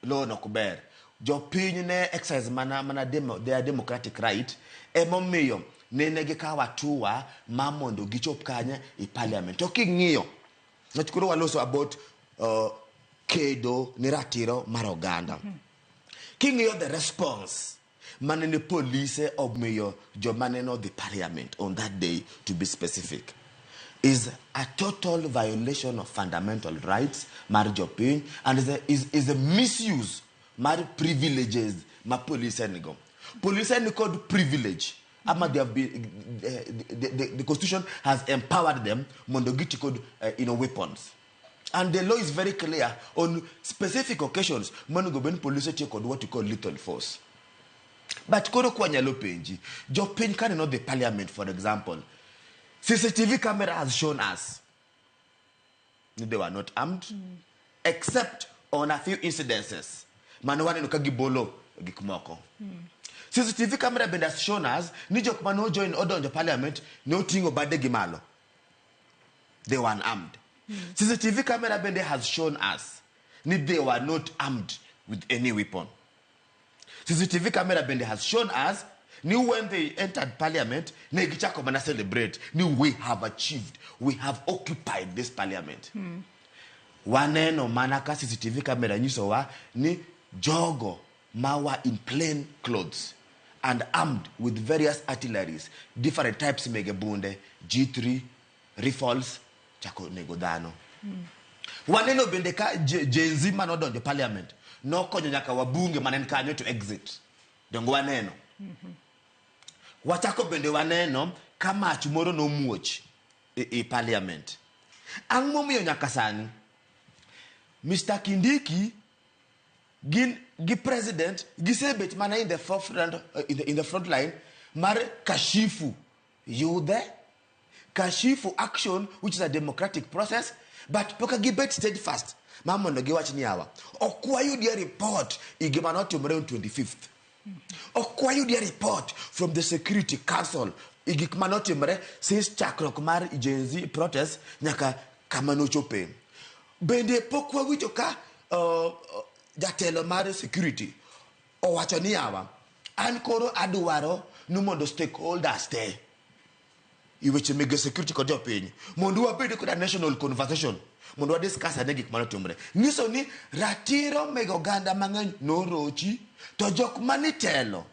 law nok ber. Jopiny ne exercise mana their democratic right emomiyo nene gikawo atua ma mondo gichop kanye i parliament. To king'iyo nachukuro waloso about kedo ni ratiro mar oganda. King'iyo the response manene police omiyo jomane no the parliament on that day to be specific. is a total violation of fundamental rights, mar jopiny, and is a misuse mar privileges ma police nigo. Police ni called privilege. Ama they have been, the Constitution has empowered them mondo giti called weapons. And the law is very clear on specific occasions mondo go ben police take what you call lethal force. But kodo kwa nyalo penji, jopiny can not the parliament, for example. CCTV camera has shown us they were not armed, except on a few incidences. Manowani no kagibolo gikumoko. CCTV camera been has shown us ni jok mano join order on the parliament no tingo bade gimalo. They were unarmed. CCTV camera been has shown us ni they were not armed with any weapon. CCTV camera been has shown us ni when they entered parliament, ne gichako mana celebrate. Ni we have achieved, we have occupied this parliament. Waneno manaka CCTV camera nyiso wa ni jogo mawa in plain clothes and armed with various artilleries, different types megebunde, G3, rifles, chako negodano. Waneno bendeka jenzi manodo the parliament. No konyo nyaka wabunge manenkanyo to exit. Dongo waneno. Wachako bende waneno kama chumoro no muoch e parliament. Ang momiyo nyaka sani Mr. Kindiki gi president gisebet mana in the forefront in the front line mar kashifu you there kashifu action which is a democratic process but poka gibet steadfast mama no giwach ni awa okwayo dia report igimanoto mre 25th okwayo dia report from the security council igimanoto mre since chakrok mar Gen protest nyaka kamano chope bende pokwa wicho ka jatelo mar security owacho ni awa an koro adwaro numondo stakeholders te iweche mege security kod jopiny mondo wabed kod a national conversation mondo wa discuss ane gik manotimre nyiso ni ratiro meg oganda mang'eny norochi to jok manitelo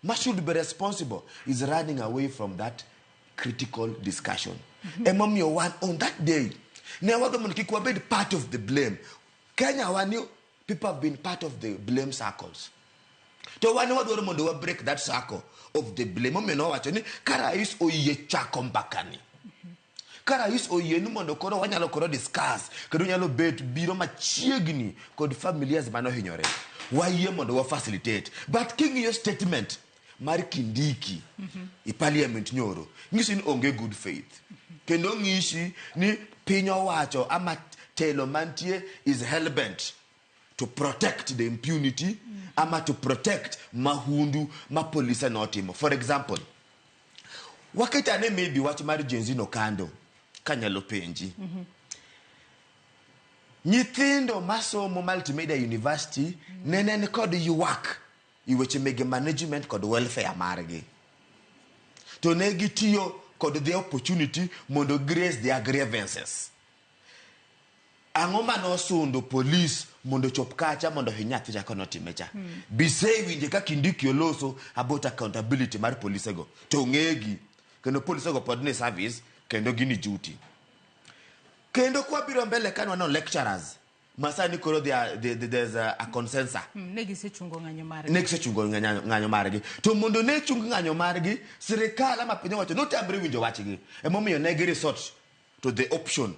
ma should be responsible is running away from that critical discussion. Emomiyo wan on that day ne wado mondo kik wabed part of the blame. Kenya wani people have been part of the blame circles. To wani wado mondo wa break that circle of the blame. Omeno wacho ni karais oye chako mbakani. Karais oye ni mondo koro wanyalo koro discuss kendo nyalo bet biro machiegni kod familias mano hinyore. Waye mondo wa facilitate. But king your statement mar Kindiki i parliament nyoro ngisi ni onge good faith. Kendo ngisi ni piny owacho ama telo mantie is hellbent to protect the impunity ama to protect mahundu ma police notimo. For example, waketane maybe wach mar Gen no kando kanyalo penji. Nyithindo masomo multimedia university nenen kod yuak iweche mege management kod welfare margi. To negi tiyo kod the opportunity mondo grace their grievances. Angoma no sundo police mondo chop kacha mondo hinyathi chako notimecha. Bisei winje ka Kindiki oloso about accountability mar police go. To ngegi kendo police go pod ne service kendo gini duty. Kendo kwa biro mbele kanwa no lecturers. Masani koro there's a consensus. Negise chungo ng'anyo margi. Negise chungo ng'anyo margi. To mondo ne chungo ng'anyo margi, sirikal ama piny owacho notamre winjo wachgi. Emomiyo ne gi resort to the option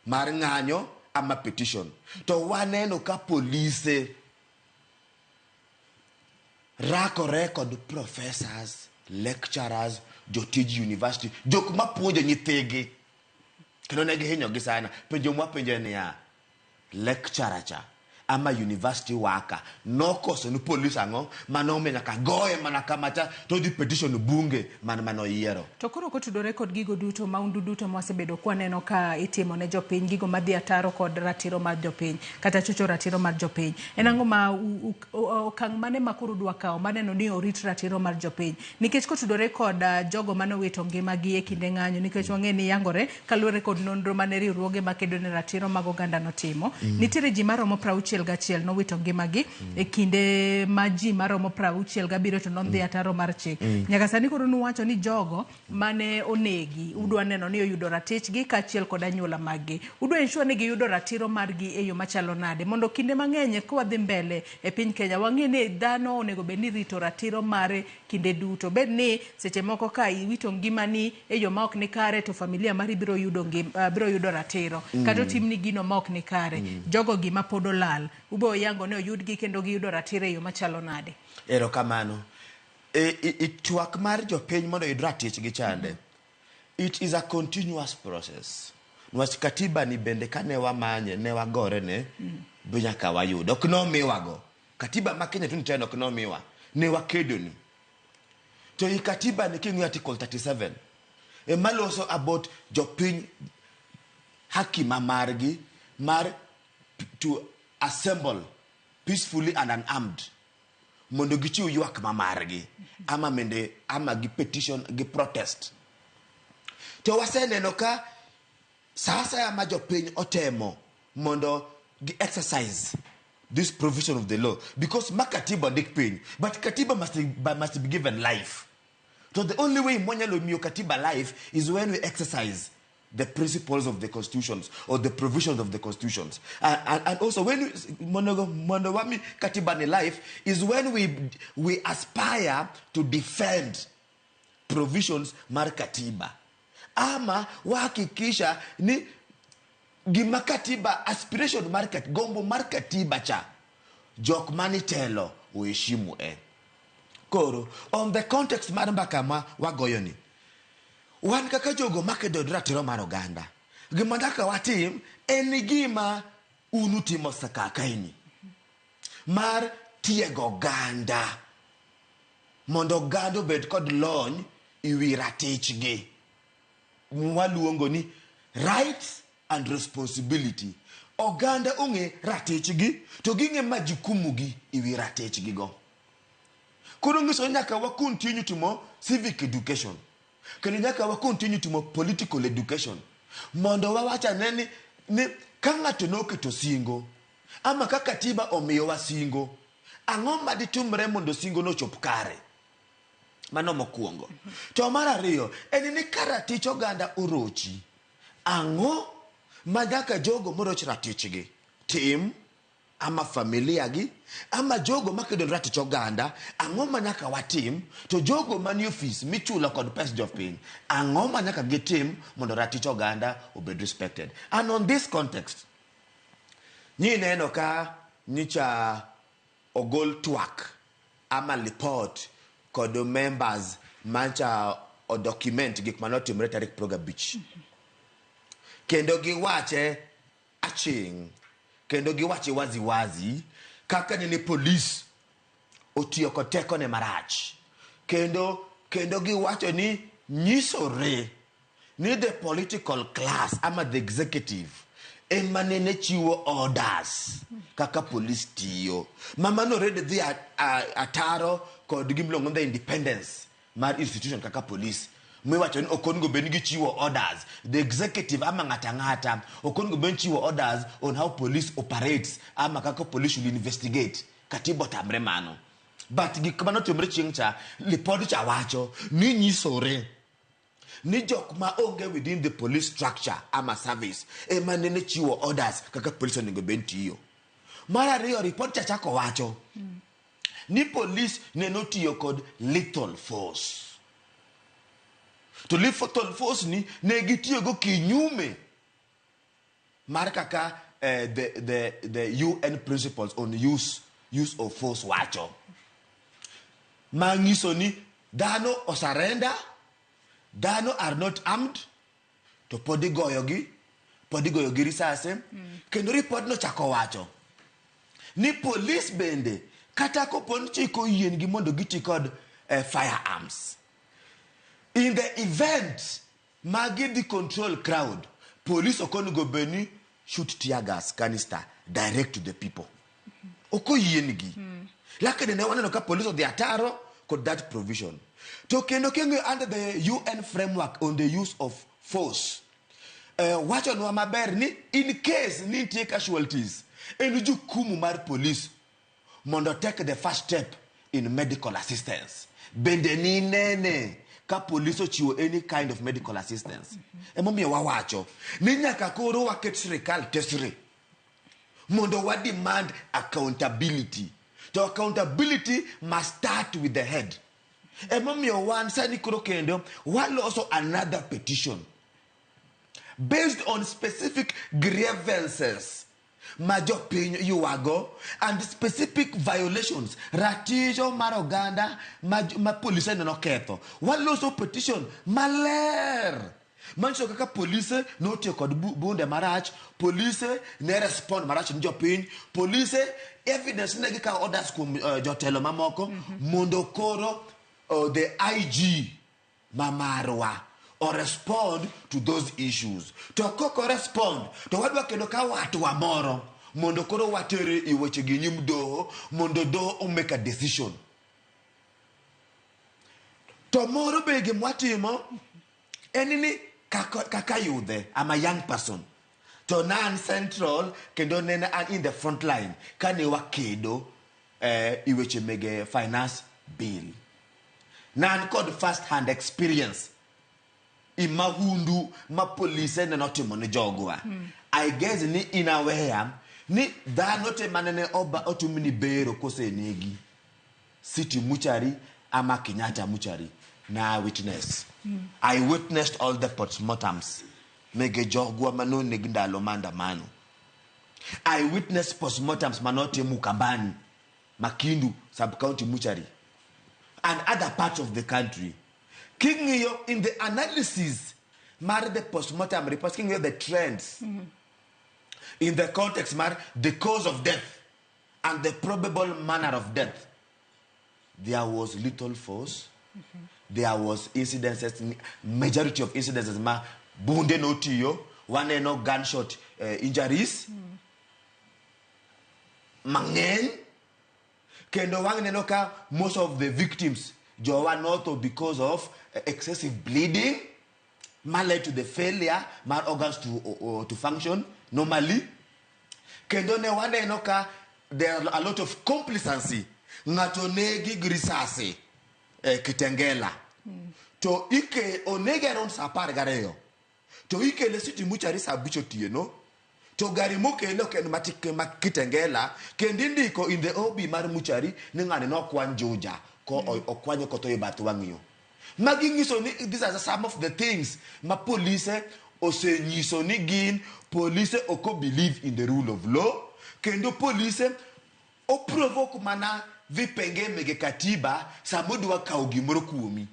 mar ng'anyo ama petition. To waneno ka police rakore kod professors, lecturers, jotij university, jok mapuonjo nyithigi. Kendo ne gihinyo gi sana. Penjo mwapenjo ni ya lecturer cha ama university worker no koso ni police ango manome nyaka goye mana kamacha to di petition bunge mano yiero. To koro kotudore kod gigo duto maundu duto mwasebedo kwaneno ka itimo ne jopiny gigo madhi ataro kod ratiro mar jopiny kata chocho ratiro mar jopiny. En ang'o ma okang' mane makuru dwa kawo maneno ni orit ratiro mar jopiny nikech kotudore kod jogo manowito ngimagi e kinde ng'anyo nikech wang'e ni yangore kaluwore kod nonro mane riwruoge makedo ne ratiro mag oganda notimo. Nitiere ji maromo 60 61 nowito ngimagi e kinde ma ji maromo 67 to nodhi ataro mar chik. Nyaka sani koro nuwacho ni jogo mane onegi udwa neno ni oyudo ratichgi kaachiel kod anyuola maggi. Udwa ensure ni giyudo ratiro margi e yo machalo nade mondo kinde mang'eny kawadhi mbele e piny Kenya wang'e ni dhano onego bed ni rito ratiro mare kinde duto. Bed ni seche moko ka iwito ngimani e yo ma ok ni kare to familia mari biro yudo ratiro. Kata timni gino ma ok ni kare. Jogo gima pod olal. Ubo yango ne oyudgi kendo giyudo ratiro e yo machalo nade. Erokamano. Twak mar jopiny mondo yud ratichgi chande. It is a continuous process. Nwach katiba ni bende kane wamanye ne wagore ne nyaka wayudo. Ok nomiwago. Katiba ma Kenya tuniteno ok nomiwa. Ne wakedo ni. To i katiba ni king'io article 37. Maloso about jopiny haki mamargi mar to assemble peacefully and unarmed. Mondo gichiw ywak mamargi. Ama gi petition gi protest. To waseneno ka sasa ma jopiny otemo mondo gi exercise this provision of the law because makatiba dik piny but katiba must be given life. So the only way mwanyalo miyo katiba life is when we exercise the principles of the constitutions or the provisions of the constitutions. And also when mondo wami katiba ni life is when we aspire to defend provisions mar katiba. Ama wahakikisha ni gima katiba aspiration market gombo mar katiba cha jok manitelo uheshimu koro on the context mar mbaka ma wagoyoni wan kaka jogo makedo ratiro mar oganda gima ndaka watim en gima unu timo saka kaini mar tiego oganda mondo oganda obed kod lony iwi ratichgi mwaluongo ni rights and responsibility. Oganda unge ratichgi to ginge majukumugi iwi ratichgi go. Kuro ngiso nyaka wa continue timo civic education. Kendo nyaka wa continue timo political education. Mondo wawacha neni ni kanga tonoke singo ama katiba omiyo wa singo. Ang'o maditumre mondo singo no chop kare. Mano mokuongo. To mar ariyo en ni karatich oganda orochi. Ang'o madaka jogo moroch ratichgi tim ama familia gi ama jogo makedo ratich oganda ang'o manyaka watim to jogo mani office michulo kod pes jopiny ang'o manyaka gitim mondo ratich oganda obed respected. And on this context nyi neno ka nicha ogol twak ama report kod members mancha o document gik manotimre tarik 15 kendo giwache aching kendo giwache wazi kaka ni police otiyo kod teko ne marach kendo giwacho ni nyisore ni the political class ama the executive emanene chiwo orders kaka police tiyo mamano rede dhi ataro kod gimlongo the independence mar institution kaka police mwiwacho ni okongo beni gichiwo orders the executive ama ngata okongo beni chiwo orders on how police operates ama kaka police should investigate katiba tamre mano but gikmano timre chiengcha report cha wacho ni nyisore ni jok ma onge within the police structure ama service emanene chiwo orders kaka police onego beni tiyo. Mar ariyo report cha chako wacho ni police neno tiyo kod lethal force. To lethal force ni negitiyo go kinyume mar kaka the UN principles on use of force wacho. Mangiso ni dano osarenda, dano are not armed, to podigoyogi risase, kendo report no chako wacho. Ni police bende kata kopon chiko yien gi mondo giti kod firearms. In the event magi the control crowd, police okonugo beni shoot tear gas canister direct to the people. Oko yien gi. Lakini ne waneno ka police of the ataro could that provision. To kendo under the UN framework on the use of force. Wacho nwa maber ni in case ni tie casualties En jukumu mar police mondo take the first step in medical assistance. Bende ni nene ka police ochiwo any kind of medical assistance. Emomiyo wawacho ni nyaka koro waket sirikal tesre mondo wa demand accountability. The accountability must start with the head. Emomiyo wan sani koro kendo waloso another petition based on specific grievances majo piny yuago and specific violations ratijo mar oganda ma police neno ketho. Waloso petition maler mancho kaka police notiyo kod bunde marach, police ne respond marach ni jopiny, police evidence ne gika orders kuom jotelo mamoko mondo koro the IG mamarwa or respond to those issues. To koko respond to wadwa kendo ka watwa moro mondo koro watere I weche gi nyim doho mondo doho make a decision. To moro be gi mwatimo enini kaka yudhe, I'm a young person. To nan central kendo nena an in the front line kane wakedo I weche mege finance bill. Nan kod first hand experience imahundu ma police neno timo ne jogwa. I guess ni inawea ni dhano te manene otumini bero kose negi city muchari ama Kenyatta muchari na witness. I witnessed all the postmortems mege jogwa mano negi ndalo maandamano. I witnessed postmortems manote Mukambani, Makindu sub-county muchari and other parts of the country. Kingiyo in the analysis mar the postmortem reports, kingiyo the trends in the context mar the cause of death and the probable manner of death. There was little force. There was incidences, majority of incidences ma bunde no tiyo, one no gunshot injuries. Mangen kendo wangne no ka most of the victims jowa not because of excessive bleeding led to the failure mar organs to function normally. Kendo ne wane no ka there are a lot of complacency ngato negi grisase Kitengela to ike onege around sapar gareyo to ike le city muchari sabucho tieno to gari mokelo ken matike Kitengela kendindiko in the obi mar muchari ni ngane no kwan joja ko okwanyo ko to ibath wang'yo. Magi nyiso ni these are some of the things ma police osenyiso ni gin police oko believe in the rule of law kendo police o provoke mana vipenge mege katiba samudwa kawo gimoro kuomi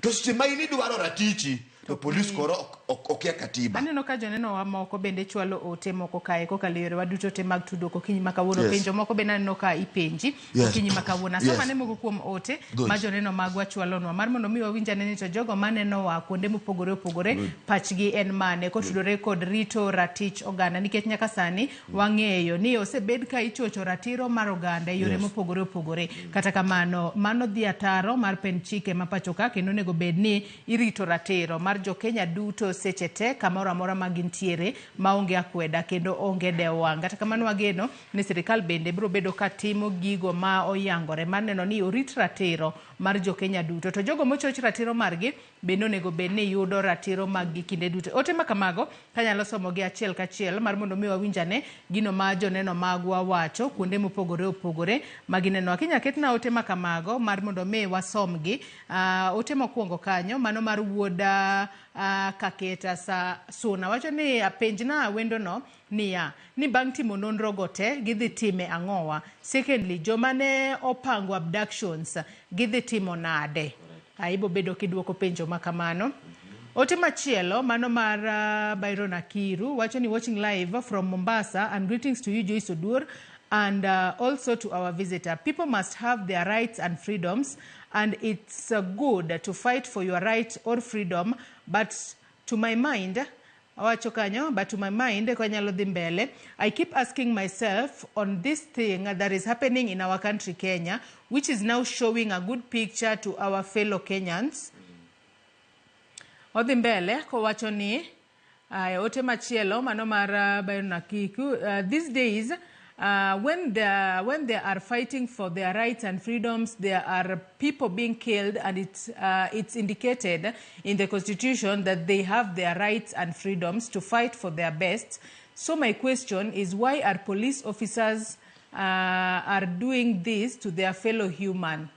to stima ini dwaro ratichi to police koro okia katiba. Aneno ka joneno wa moko bende chwalo ote moko kae kokalo yore waduto te mag tudo okinyi makawuono penjo moko bende aneno ka ipenji okinyi makawuono sama ne moko kuom ote ma joneno magwa chwalo no mar mondo mi wawinja neni to jogo maneno wa kuonde mopogore opogore pachgi en mane kotudore kod rito ratich oganda nikech nyaka sani wang'eyo ni osebed ka ichocho ratiro mar oganda yore mopogore opogore kata kamano mano dhi ataro mar pen chike mapacho ka kendo nego bedni irito ratiro mar jo Kenya duto seche te kamoro amora magintiere maonge akweda kendo onge dewang. Kata kamano wageno ni sirikal bende biro bedo ka timo gigo ma oyangore maneno ni orit ratiro mar jo Kenya duto to jogo mochoch ratiro margi bende onego bedni yudo ratiro mag kinde duto. Ote makamago kanyalo somo gi achiel kachiel mar mondo mi wawinjane gino ma joneno magwa wacho kuonde mopogore opogore magineno. Akinya ketna ote makamago mar mondo mi wasomgi. Ote mokwongo kanyo mano mar wuoda Kaketa sa suna wacho ni penjna wendo no niya ni bang' timo nonro gote gidhi time ang'owa. Secondly, joma ne opango abductions gidhi timo nade. Aibo bedo kiduoko penjo makamano. Ote machielo mano mar Byron Akiru wacho ni watching live from Mombasa and greetings to you Joyce Odur and also to our visitor. People must have their rights and freedoms and it's good to fight for your right or freedom, but to my mind kanyalo dhi mbele, I keep asking myself on this thing that is happening in our country Kenya, which is now showing a good picture to our fellow Kenyans. Odhi mbele kowacho ni ote machielo mano mar Byron Akiku, these days when they are fighting for their rights and freedoms, there are people being killed, and it's indicated in the Constitution that they have their rights and freedoms to fight for their best. So my question is, why are police officers are doing this to their fellow human?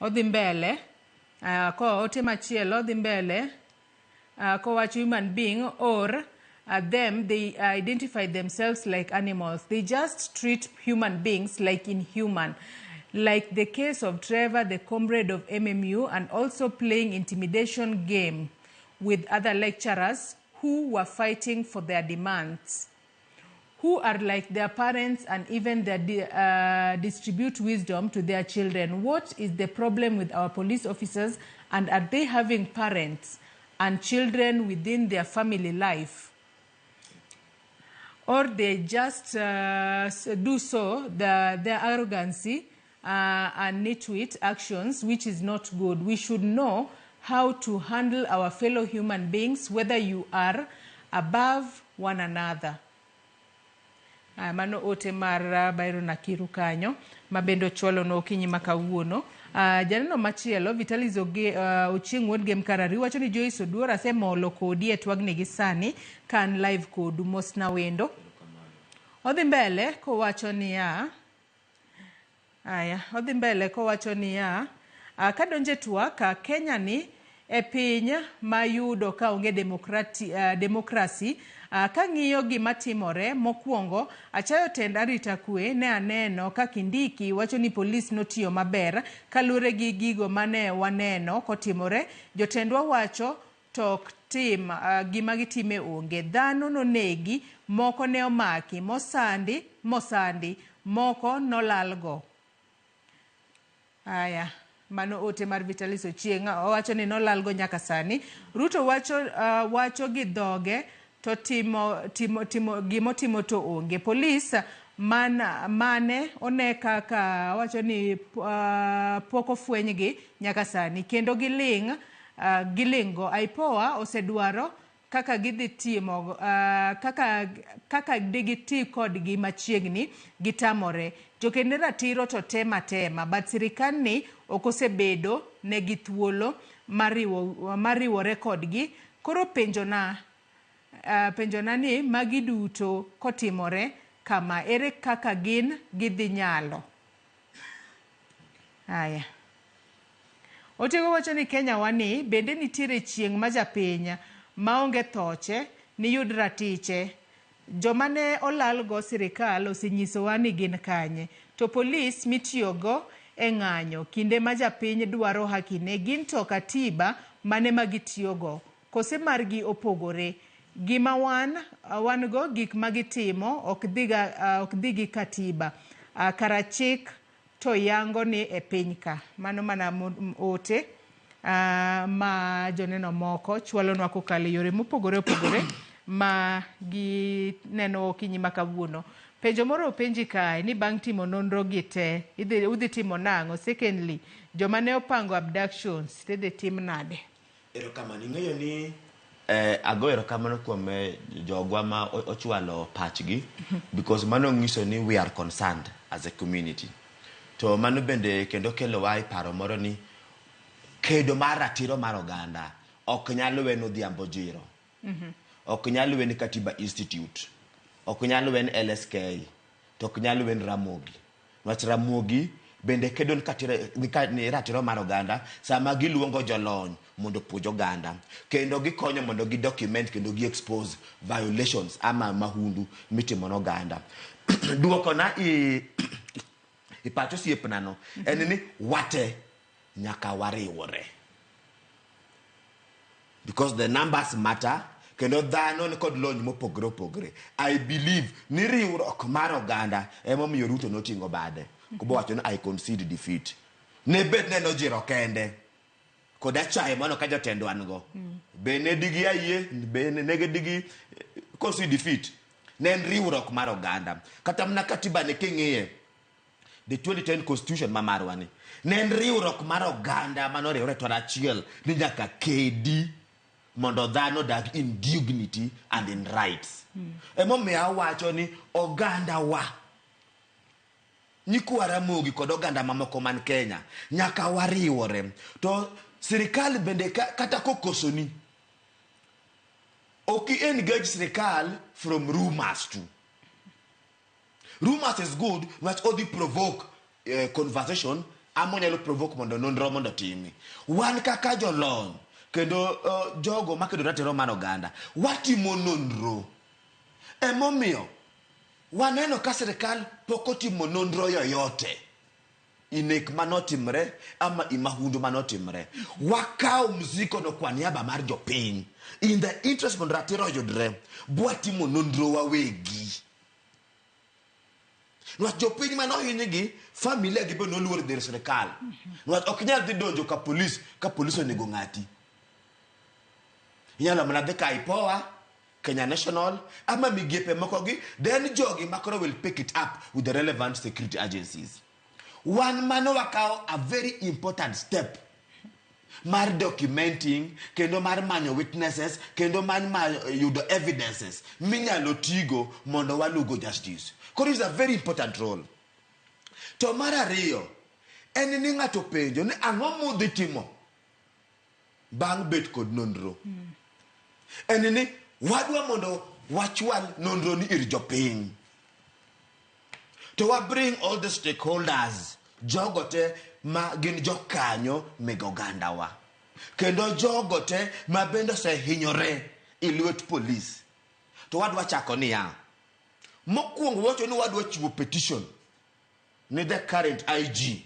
Odhi mbele, ko ote machielo odhi mbele, ko wacho human being, or them, they identify themselves like animals. They just treat human beings like inhuman. Like the case of Trevor, the comrade of MMU, and also playing intimidation game with other lecturers who were fighting for their demands, who are like their parents and even their distribute wisdom to their children. What is the problem with our police officers, and are they having parents and children within their family life? Or they just do so, their arrogancy and nitwit actions, which is not good. We should know how to handle our fellow human beings, whether you are above one another. Mano ote mar Bairo Nakiru kanyo, mabendo chwalo no okinyi makawuono. Janeno machielo, Vitalis Ochieng' Wuod Game Karari, wacho ni Joyce Oduor asemolo kodi e twagni gi sani kan live kodu mos na wendo. Odhi mbele ko wacho niya, odhi mbele ko wacho niya, kadonje twak Kenya ni e piny mayudo ka onge demokrasi, kang'iyo gima timore mokwongo, achayo tend arita kwe ne aneno ka Kindiki wacho ni polis notiyo maber kalure gi gigo mane waneno kotimore. Jotendwa wacho tok tim gima gitime onge. Dhano nonegi, moko ne omaki, mosandi, moko nolalgo. Mano ote mar Vitalis Ochieng' wacho ni nolalgo nyaka sani. Ruto wacho gi dhoge to timo gimotimo to onge. Polis mane one kaka wacho ni poko fwenygi nyaka sani, kendo gilingo. IPOA osedwaro kaka gidhi timo, kaka digiti kodgi machiegni gitamore. Jokende ratiro to tema, but sirikal ni okosebedo negi thuolo mariwore kodgi. Koro penjona ni magi duto kotimore kama, ere kaka gidhi nyalo. Otego wacho ni Kenya wani bende nitiere chieng' ma japiny maonge thoche ni yud ratiche. Joma ne olalgo sirikal osenyisowa ni gin kanye. To polis mitiyogo e ng'anyo kinde ma japiny dwaro hakine, gin to katiba mane magitiyogo. Kose margi opogore. Gima wan go gik magitimo ok dhi gi katiba. Karachik to yango ni e piny ka. Mano mana ote ma joneno moko chwalonwa kokalo yore mopogore ma gi neno okinyi makawuono. Penjo moro penji kae ni bang' timo nonro gi te udhi timo nang'o? Secondly, joma ne opango abductions idhi tim nade? Erokamano, ing'eyo ni ago erokamano kuom jogwa ma ochwalo pachgi, because mano ng'iso ni we are concerned as a community. To mano bende kendo kelo wa paro moro ni kedo mar ratiro mar oganda ok nyalo weno dhiambo jiro. Ok nyalo wen Katiba Institute, ok nyalo wen LSK, to ok nyalo wen Ramogi. Wach Ramogi bende kedo ni ratiro mar oganda sama giluongo jolony mondo puonj oganda, kendo gikonyo mondo gi document kendo gi expose violations ama mahundu mitimo no oganda. Duoko na ipacho siepna no en ni wate nyaka wariwore, because the numbers matter. Kendo dhano ni kod lony mopogore. I believe ni riwruok mar oganda emomiyo Ruto notingo bade. Kubo wacho ni I concede defeat. Ne bet neno jiro kende. Koda chae mano ka jotendwa ngo. Be ne digi ayie, be ne digi concede defeat. Ne riwruok mar oganda. Kata mna katiba ne king'iye. The 2010 constitution mamarwani. Ne riwruok mar oganda mano riwre to achiel ni nyaka kedi mondo dhano dag in dignity and in rights. Emomiyo awacho ni oganda wa nyikwa Ramogi kod oganda mamoko man Kenya nyaka wariwore to sirikal bende kata kokosoni engage sirikal from rumors too. Rumors is good but only provoke conversation amonyalo provoke mondo nonro mondo timi wan kaka jolony kendo jogo makedo ratiro man oganda watimo nonro emomiyo waneno ka sirikal pok otimo nonro yoyote inek manotimre ama imahundu manotimre wakao mziko no kwa niaba mar jopiny in the interest mondo ratiro yudre bwatimo nonro wawegi nwach jopiny manohinygi familia gi be noluor dhi sirikal nwach ok nyal dhi donjo ka polis onego ng'ati inyalo mana dhi ka IPOA Kenya National ama migepe moko gi then jogi makoro will pick it up with the relevant security agencies. One mano wakao a very important step mar documenting kendo mar manyo witnesses kendo man yudo evidences minyalo tigo mondo walugo justice. Koro is a very important role. To mar ariyo en ni ng'ato penjo ni ang'o mudhi timo bang' bet kod nonro. En ni wadwa mondo wachwal nonro ni ir jopiny. To wa bring all the stakeholders jogote ma gin jokanyo meg oganda wa. Kendo jogote ma bende osehinyore e lwet police. To wadwa chako niya. Mokwongo wacho ni wadwa chiwo petition ni the current IG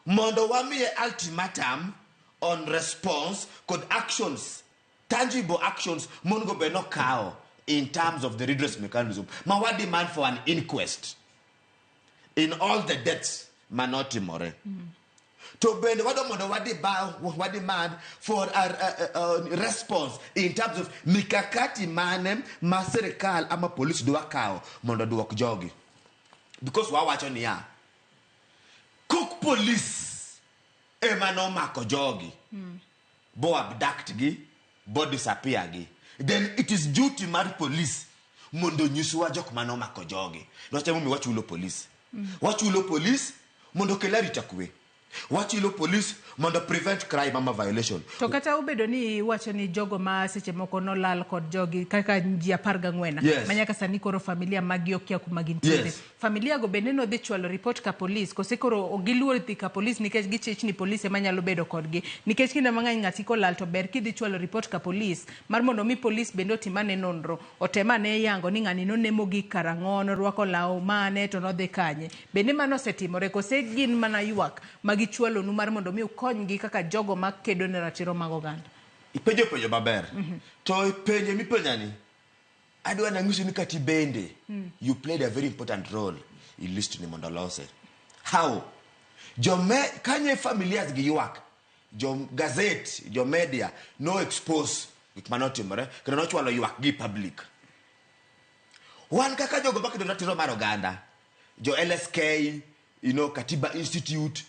mondo wamiye ultimatum on response kod actions, tangible actions mondo beno kao in terms of the redress mechanism. Ma wa demand for an inquest in all the deaths manotimore. To bende wado mondo wa demand for a response in terms of mikakati mane ma serikal ama police dwa kao mondo duok jogi. Because wawacho niya cook police ema no mako jogi bo abduct gi bo disappear gi, then it is duty mar police mondo nyiswa jok mano mako jogi. Nochemo mi wachulo police wachulo police mondo kelarita kwe, wachulo police mondo prevent crime ama violation. To kata ubedo ni wacho ni jogo ma seche moko no lal kod jogi kaka ji 14 yes. Manyaka sani koro familia magi okia kuma gintiere. Yes. Familia go bende no dhi chwalo report ka police kose koro ogiluor dhi ka police nikech gichich ni police ema nyalo bedo kodgi nikech kinde mang'eny ng'ati ko lal to ber kidhi chwalo report ka police mar mondo mi police bende otimane nonro otemane yango ni ng'ani no nemo gi karang'on rwako law mane to no dhi kanye bende mano setimore kose gin mana ywak magi chwalo nu mar mondo mi ukonygi kaka jogo makedo ne ratiro mag oganda. Ipenjo maber. To penje mipenjani adwa nang'isi ni kati bende you played a very important role in listening mondo lose. How? Kanye familias gi ywak gazette, media no expose gik manotimore kendo no chwalo ywak gi public. Wan kaka jogo makedo ratiro mar oganda, LSK, Katiba Institute,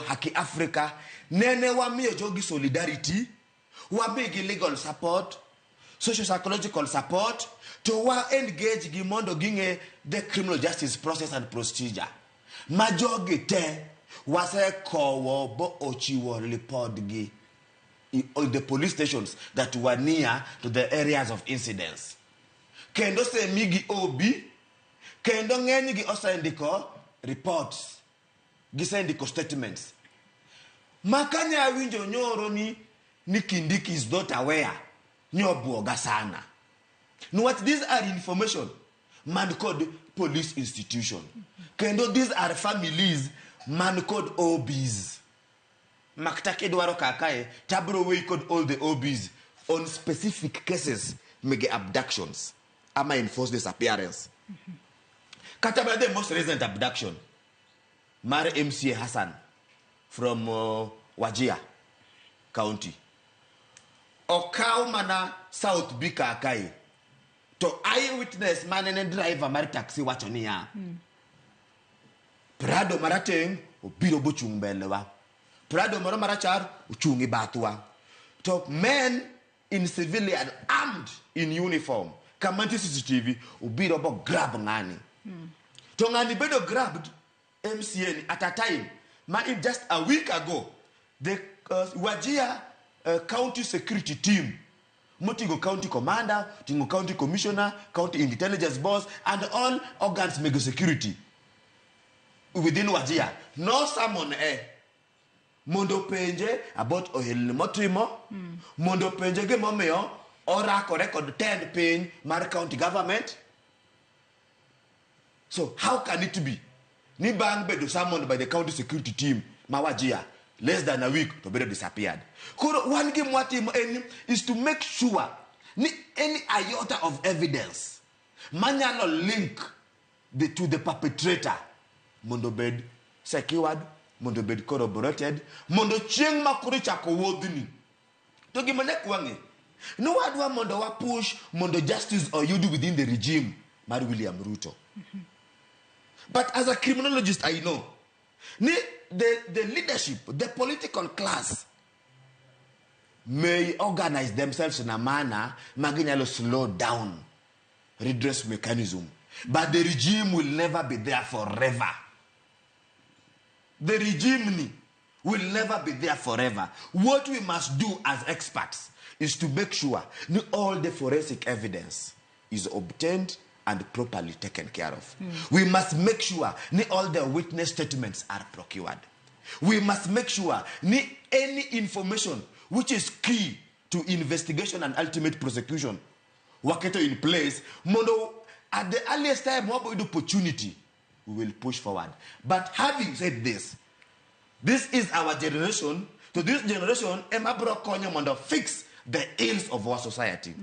Haki Africa, nene wamiyo jogi solidarity, wamigi legal support, social psychological support, to wa engage gi mondo ginge the criminal justice process and procedure. Ma jogi te wase kowo bo ochiwo report gi in the police stations that were near to the areas of incidents. Kendo se migi obi, kendo ng'eny gi osendiko reports, gisendiko statements. Makanya winjo nyoro ni Kindiki is not aware, nyobuoga sana. No, what these are information man called police institution. Kendo these are families man called OBs. Maktake dwaro kakae tabro we called all the OBs on specific cases mege abductions ama enforced disappearance. Katabra the most recent abduction Mar MCA Hassan from Wajir County. Okao mana South Bika akai. To eyewitness man and driver mar taxi wacho niya. Prado marateng obiro bochung mbele wa. Prado moro marachar uchungi batwa. To men in civilian armed in uniform kamanti CCTV ubiro bo grab ngani. To ngani bedo grabbed MCN at a time. In just a week ago, the Wajir County Security Team, Motingo County Commander, Tingo County Commissioner, County Intelligence Boss, and all organs mega security within Wajir. No someone Mondo Penje about Ohel Motrimo, Mondo Penje ge momeo, ora record 10 pain Mar County government. So how can it be? Ni bang bedo summoned by the county security team, Mawajia, less than a week to be disappeared. One game what is to make sure ni any iota of evidence, manual link to the perpetrator, Mondo bed secured, Mondo bed corroborated, Mondo cheng makuri chako wodini. To give me kwangi. No adwa Mondo wa push Mondo justice or you do within the regime, Mari William Ruto. But as a criminologist, I know the leadership, the political class may organize themselves in a manner to slow down redress mechanism. But the regime will never be there forever. The regime will never be there forever. What we must do as experts is to make sure all the forensic evidence is obtained and properly taken care of. We must make sure all the witness statements are procured. We must make sure any information which is key to investigation and ultimate prosecution waketo in place. Mondo at the earliest time opportunity we will push forward. But having said this is our generation. To this generation, Emabro Konya Mondo fix the ills of our society.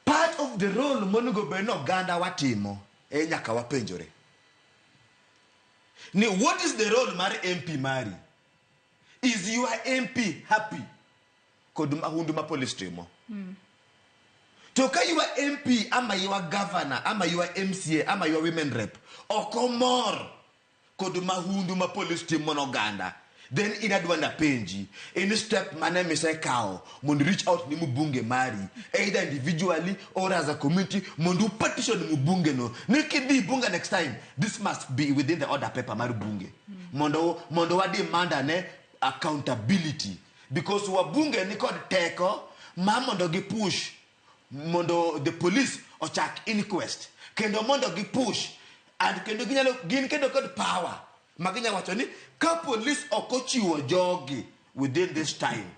Part of the role Monugo Beno Ganda Watimo, Enyaka Wapenjore. What is the role Mari MP Mari? Is your MP happy? Koduma Hunduma police streamo. Toka your MP, ama your governor, ama your MCA, ama your women rep, or komor Koduma Hunduma police streamo no Ganda. Then in adwanda penji, any step mane say cow, mun reach out ni mubunge mari, either individually or as a community, mundu petition mubunge no. Nikidi bunga next time. This must be within the order paper maru bunge. Mondo wa demand ne accountability. Because wabunge ni called teko, mondo gi push, mondo the police or check inquest. Kendo mondo gi push, and kendo gin kendo called power. Maginya wachoni ka police okochiwo jogi within this time.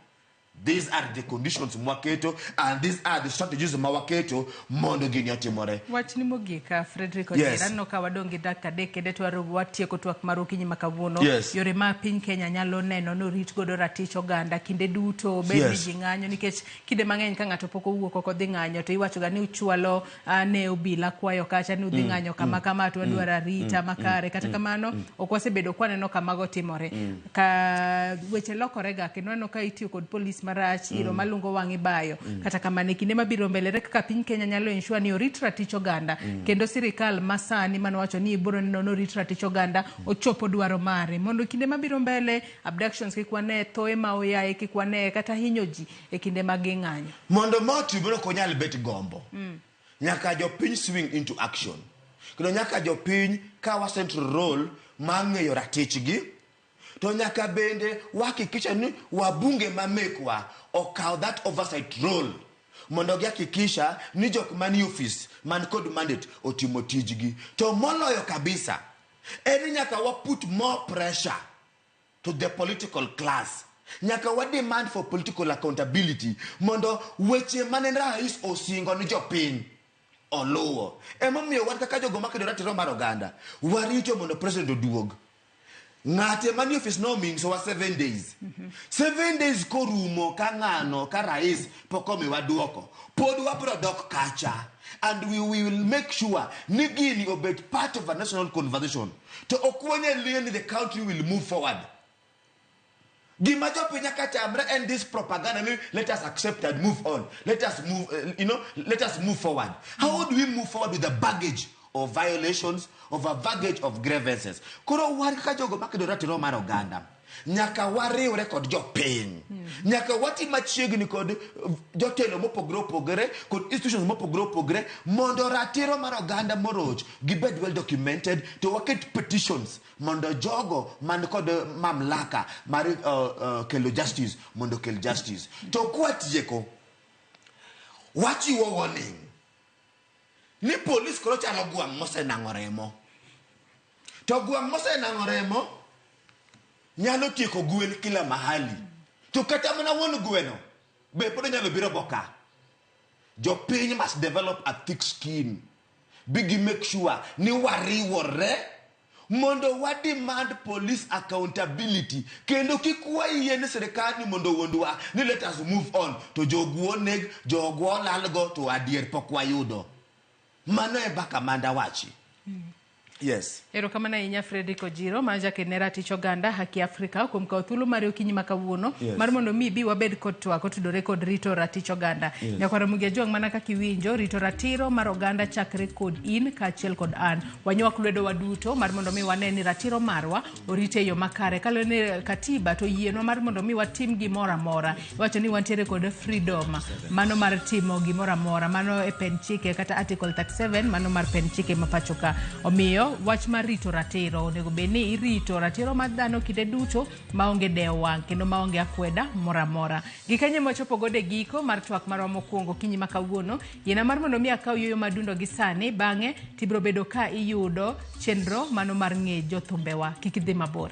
These are the conditions mwaketo and these are the strategies mwaketo mondo gini otimore. Wachni mogika Frederick Yes. Odera no ka wadongi dakika dekede twaro watieko twak marukinyi makawuono. Yes. Yore ma piny Kenya nyalo neno no rit godo ratich oganda kinde duto bed Yes. ni ng'anyo nikech kinde mang'eny ka ng'ato pok owuok oko dhi ng'anyo to iwacho ga ni uchwalo ne obila kwayo kacha ni udhi ng'anyo kama kama to adwaro arita makare kata kamano ok wasebedo kwaneno kamago timore. Ka weche lokore ga kendo no ka itiyo kod police marach iro malungo wangi bayo kata kamane kinde mabiro mbele kaka piny Kenya nyalo ensure ni orit ratich oganda kendo sirikal masani manowacho ni ibiro neno rit ratich oganda ochopo dwaro mare mondo kinde mabiro mbele abductions kikwane thoe ma oyae kikwane kata hinyoji e kinde maging'anyo Mondo moti biro konyal bet gombo. Nyaka jo piny swing into action. Kendo nyaka jo piny kawa central role mang'eyo ratichgi. To nyaka bende wakikisha ni wabunge mamekwa okaw that oversight role. Mondo gihakikisha ni jok mani office man kod mandate otimo tijgi. To moloyo kabisa, eni nyaka wa put more pressure to the political class. Nyaka wa demand for political accountability. Mondo weche mane rais osingo ni jopiny oluwo. Emomiyo wan kaka jogo makedo ratiro mar oganda warito mondo president oduog. Ngate mani office no means over 7 days. 7 days korumo ka ng'ano ka rais pokome waduoko. Pod wabro dok kacha. And we will make sure ni gini obet part of a national conversation. To okwenye lien the country will move forward. Gimajo pinya kachamre and this propaganda, let us accept and move on. Let us move, let us move forward. How do we move forward with the baggage of violations, of a baggage of grievances? Kuro wari kajogo makedo ratiro mar oganda. nyaka wariwre kod jopiny nyaka wati machiegni kod jotelo mopogore opogore kod institutions mopogore opogore mondo ratiro mar oganda moroch gibed well documented to waket petitions mondo jogo man kod mamlaka mar kelo justice mondo kel justice to kwatieko wachiwo warning ni police koro chalo gwang' mosenang'o remo to gwang' mosenang'o remo nyalo tieko gwen kila mahali to kata mana wuon gweno be pod nyalo biro boka jopiny must develop a thick skin bigi make sure ni wariwore mondo wa demand police accountability kendo kikwayi yien sirikal ni mondo wondwa ni let us move on to jogwo neg jogwo lalgo to adier pok wayudo mano e baka manda wachi yes erokamano ahinya Fredrick Ojiro ma jakenera tich oganda haki Afrika kuom kawo thuolo mare okinyi ma kawuono mar mondo mi bi wabed kod twak otudore kod rito ratich oganda nyaka Ramogi ajwang' mana kaka iwinjo rito ratiro mar oganda chakre kod in kaachiel kod an wanywak lwedo waduto mar mondo mi wane ni ratiro marwa orite yo makare kalo ne katiba to yienwa mar mondo mi watim gimoro amora iwacho ni wantiere kod freedom mano mar timo gimoro amora mano e pen chike kata article 37 mano mar pen chike mapachoka omiyo wach mar rito ratiro onego bed ni irito ratiro mar dhano kinde duto maonge dewo wang' kendo maonge akweda moro amora gikanyo mochopo gode giko mar twak marwa mokwongo kinyi ma kawuono yiena mar mondo mi akaw yoyo madundo gi sani bang'e tibiro bedo ka iyudo chenro mano mar ng'e jothumbewa kik idhi mabor.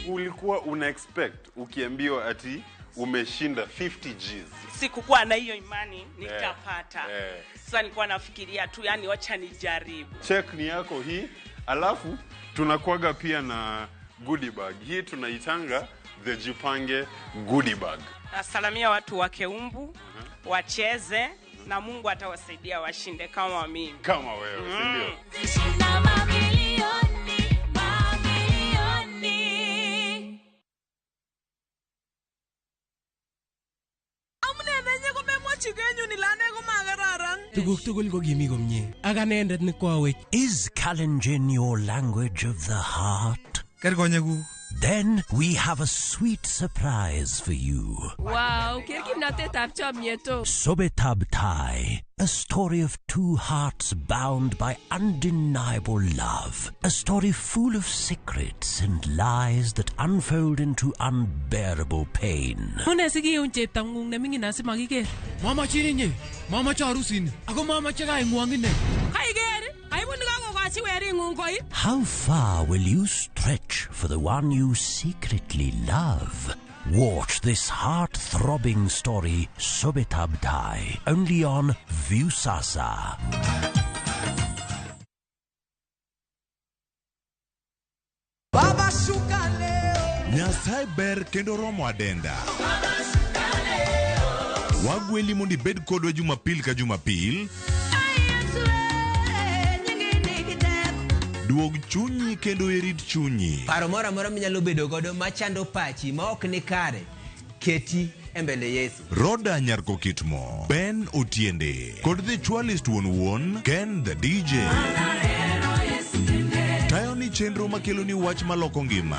Ulikuwa una expect ukiambiwa ati umeshinda 50 Gs. Sikukuwa na hiyo imani nitapata. Sasa nilikuwa nafikiria tu yani wacha nijaribu. Check ni yako hii, alafu tunakuaga pia na goodie bag. Hii tunaitanga the Jipange goodie bag. Nasalamia watu wa Keumbu, wacheze na Mungu atawasaidia washinde kama mimi. Kama wewe, si ndio? Zishinda mamilioni. Tuguk tugul ko kimi komye. Ak anendet ni kwawech. Is Kalenjin your language of the heart? Kerkonyekuk. Then we have a sweet surprise for you. Wow, kimnatetab chomyeto. Sobetab Tai, a story of two hearts bound by undeniable love. A story full of secrets and lies that unfold into unbearable pain. Mune sikiun cheptang'ung nemingin asimakiker. Mamachin inye, mamache harusin, ako mamache kaing'wong ine. Kaiker, kaibun kakokachi wering'ung koi. How far will you stretch for the one you secretly love? Watch this heart-throbbing story, Sobetab Tai, only on Viusasa. Baba shuka leo. Nyasaye ber kendo romo adenda. Wagweli mondi bed kodwa Jumapil ka Jumapil. Duog chunyi kendo erit chunyi. Paro mora mora minyalo bedo godo machando pachi ma ok ni kare. Keti embele Yesu. Roda Nyarko Kitmo, Ben Otiende, kod the Chwalist Won, Ken the DJ. Tayo ni chenro makelo ni wach maloko ngima.